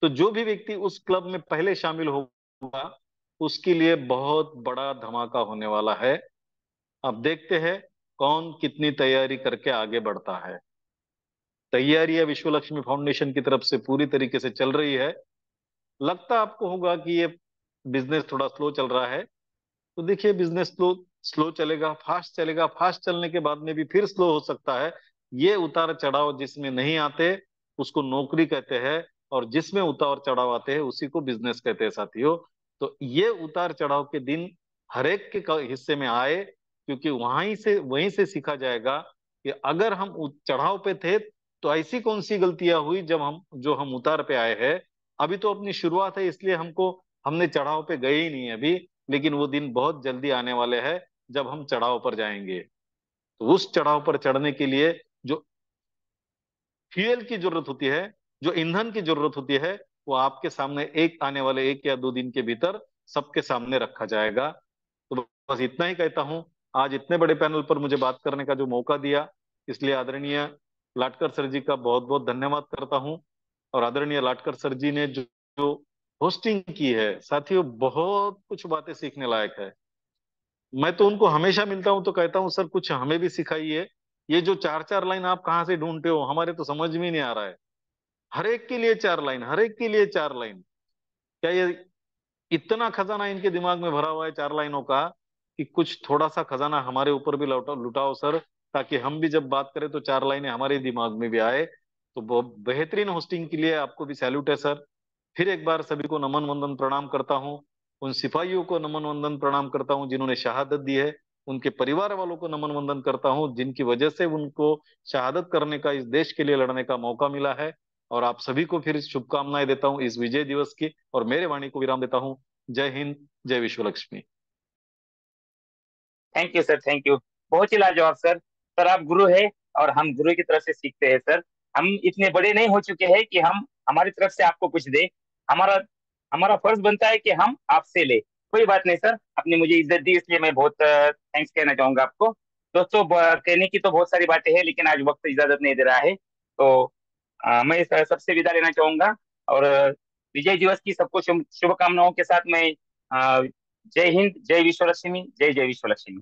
तो जो भी व्यक्ति उस क्लब में पहले शामिल होगा, उसके लिए बहुत बड़ा धमाका होने वाला है। अब देखते हैं कौन कितनी तैयारी करके आगे बढ़ता है। तैयारी विश्व लक्ष्मी फाउंडेशन की तरफ से पूरी तरीके से चल रही है। लगता आपको होगा कि ये बिजनेस थोड़ा स्लो चल रहा है, तो देखिए बिजनेस स्लो स्लो चलेगा, फास्ट चलेगा, फास्ट चलने के बाद में भी फिर स्लो हो सकता है। ये उतार चढ़ाव जिसमें नहीं आते उसको नौकरी कहते हैं, और जिसमें उतार चढ़ाव आते हैं उसी को बिजनेस कहते हैं साथियों। तो ये उतार चढ़ाव के दिन हर एक के हिस्से में आए, क्योंकि वहीं से सीखा जाएगा कि अगर हम चढ़ाव पे थे तो ऐसी कौन सी गलतियां हुई जब हम उतार पे आए हैं। अभी तो अपनी शुरुआत है, इसलिए हमने चढ़ाव पे गए ही नहीं है अभी, लेकिन वो दिन बहुत जल्दी आने वाले हैं जब हम चढ़ाव पर जाएंगे। तो उस चढ़ाव पर चढ़ने के लिए जो फ्यूल की जरूरत होती है, जो ईंधन की जरूरत होती है, वो आपके सामने आने वाले 1 या 2 दिन के भीतर सबके सामने रखा जाएगा। तो बस इतना ही कहता हूं। आज इतने बड़े पैनल पर मुझे बात करने का जो मौका दिया, इसलिए आदरणीय लाटकर सर जी का बहुत बहुत धन्यवाद करता हूँ। और आदरणीय लाटकर सर जी ने जो जो होस्टिंग की है साथियों, बहुत कुछ बातें सीखने लायक है। मैं तो उनको हमेशा मिलता हूँ तो कहता हूँ सर कुछ हमें भी सिखाइए। ये जो चार चार लाइन आप कहाँ से ढूंढते हो, हमारे तो समझ में नहीं आ रहा है। हर एक के लिए चार लाइन, हर एक के लिए चार लाइन। क्या ये इतना खजाना इनके दिमाग में भरा हुआ है चार लाइनों का, कि कुछ थोड़ा सा खजाना हमारे ऊपर भी लौटाओ लुटाओ सर, ताकि हम भी जब बात करें तो चार लाइनें हमारे दिमाग में भी आए। तो बहुत बेहतरीन होस्टिंग के लिए आपको भी सैल्यूट है सर। फिर एक बार सभी को नमन वंदन प्रणाम करता हूँ। उन सिपाहियों को नमन वंदन प्रणाम करता हूँ जिन्होंने शहादत दी है। उनके परिवार वालों को नमन वंदन करता हूँ जिनकी वजह से उनको शहादत करने का, इस देश के लिए लड़ने का मौका मिला है। और आप सभी को फिर शुभकामनाएं देता हूँ इस विजय दिवस की, और मेरे वाणी को विराम देता हूँ। जय हिंद, जय विश्व Lakshmi. Thank you sir, thank you. बहुत ही लाजवाब सर। सर आप गुरु है और हम गुरु की तरफ से सीखते हैं सर। हम इतने बड़े नहीं हो चुके हैं कि हम हमारी तरफ से आपको कुछ दे। हमारा हमारा फर्ज बनता है कि हम आपसे ले। कोई बात नहीं सर, आपने मुझे इज्जत दी इसलिए मैं बहुत थैंक्स कहना चाहूंगा आपको। दोस्तों कहने की तो बहुत सारी बातें हैं लेकिन आज वक्त इजाजत नहीं दे रहा है। तो मैं सबसे विदा लेना चाहूंगा। और विजय दिवस की सबको शुभकामनाओं के साथ मैं जय हिंद, जय विश्व लक्ष्मी, जय जय विश्व लक्ष्मी।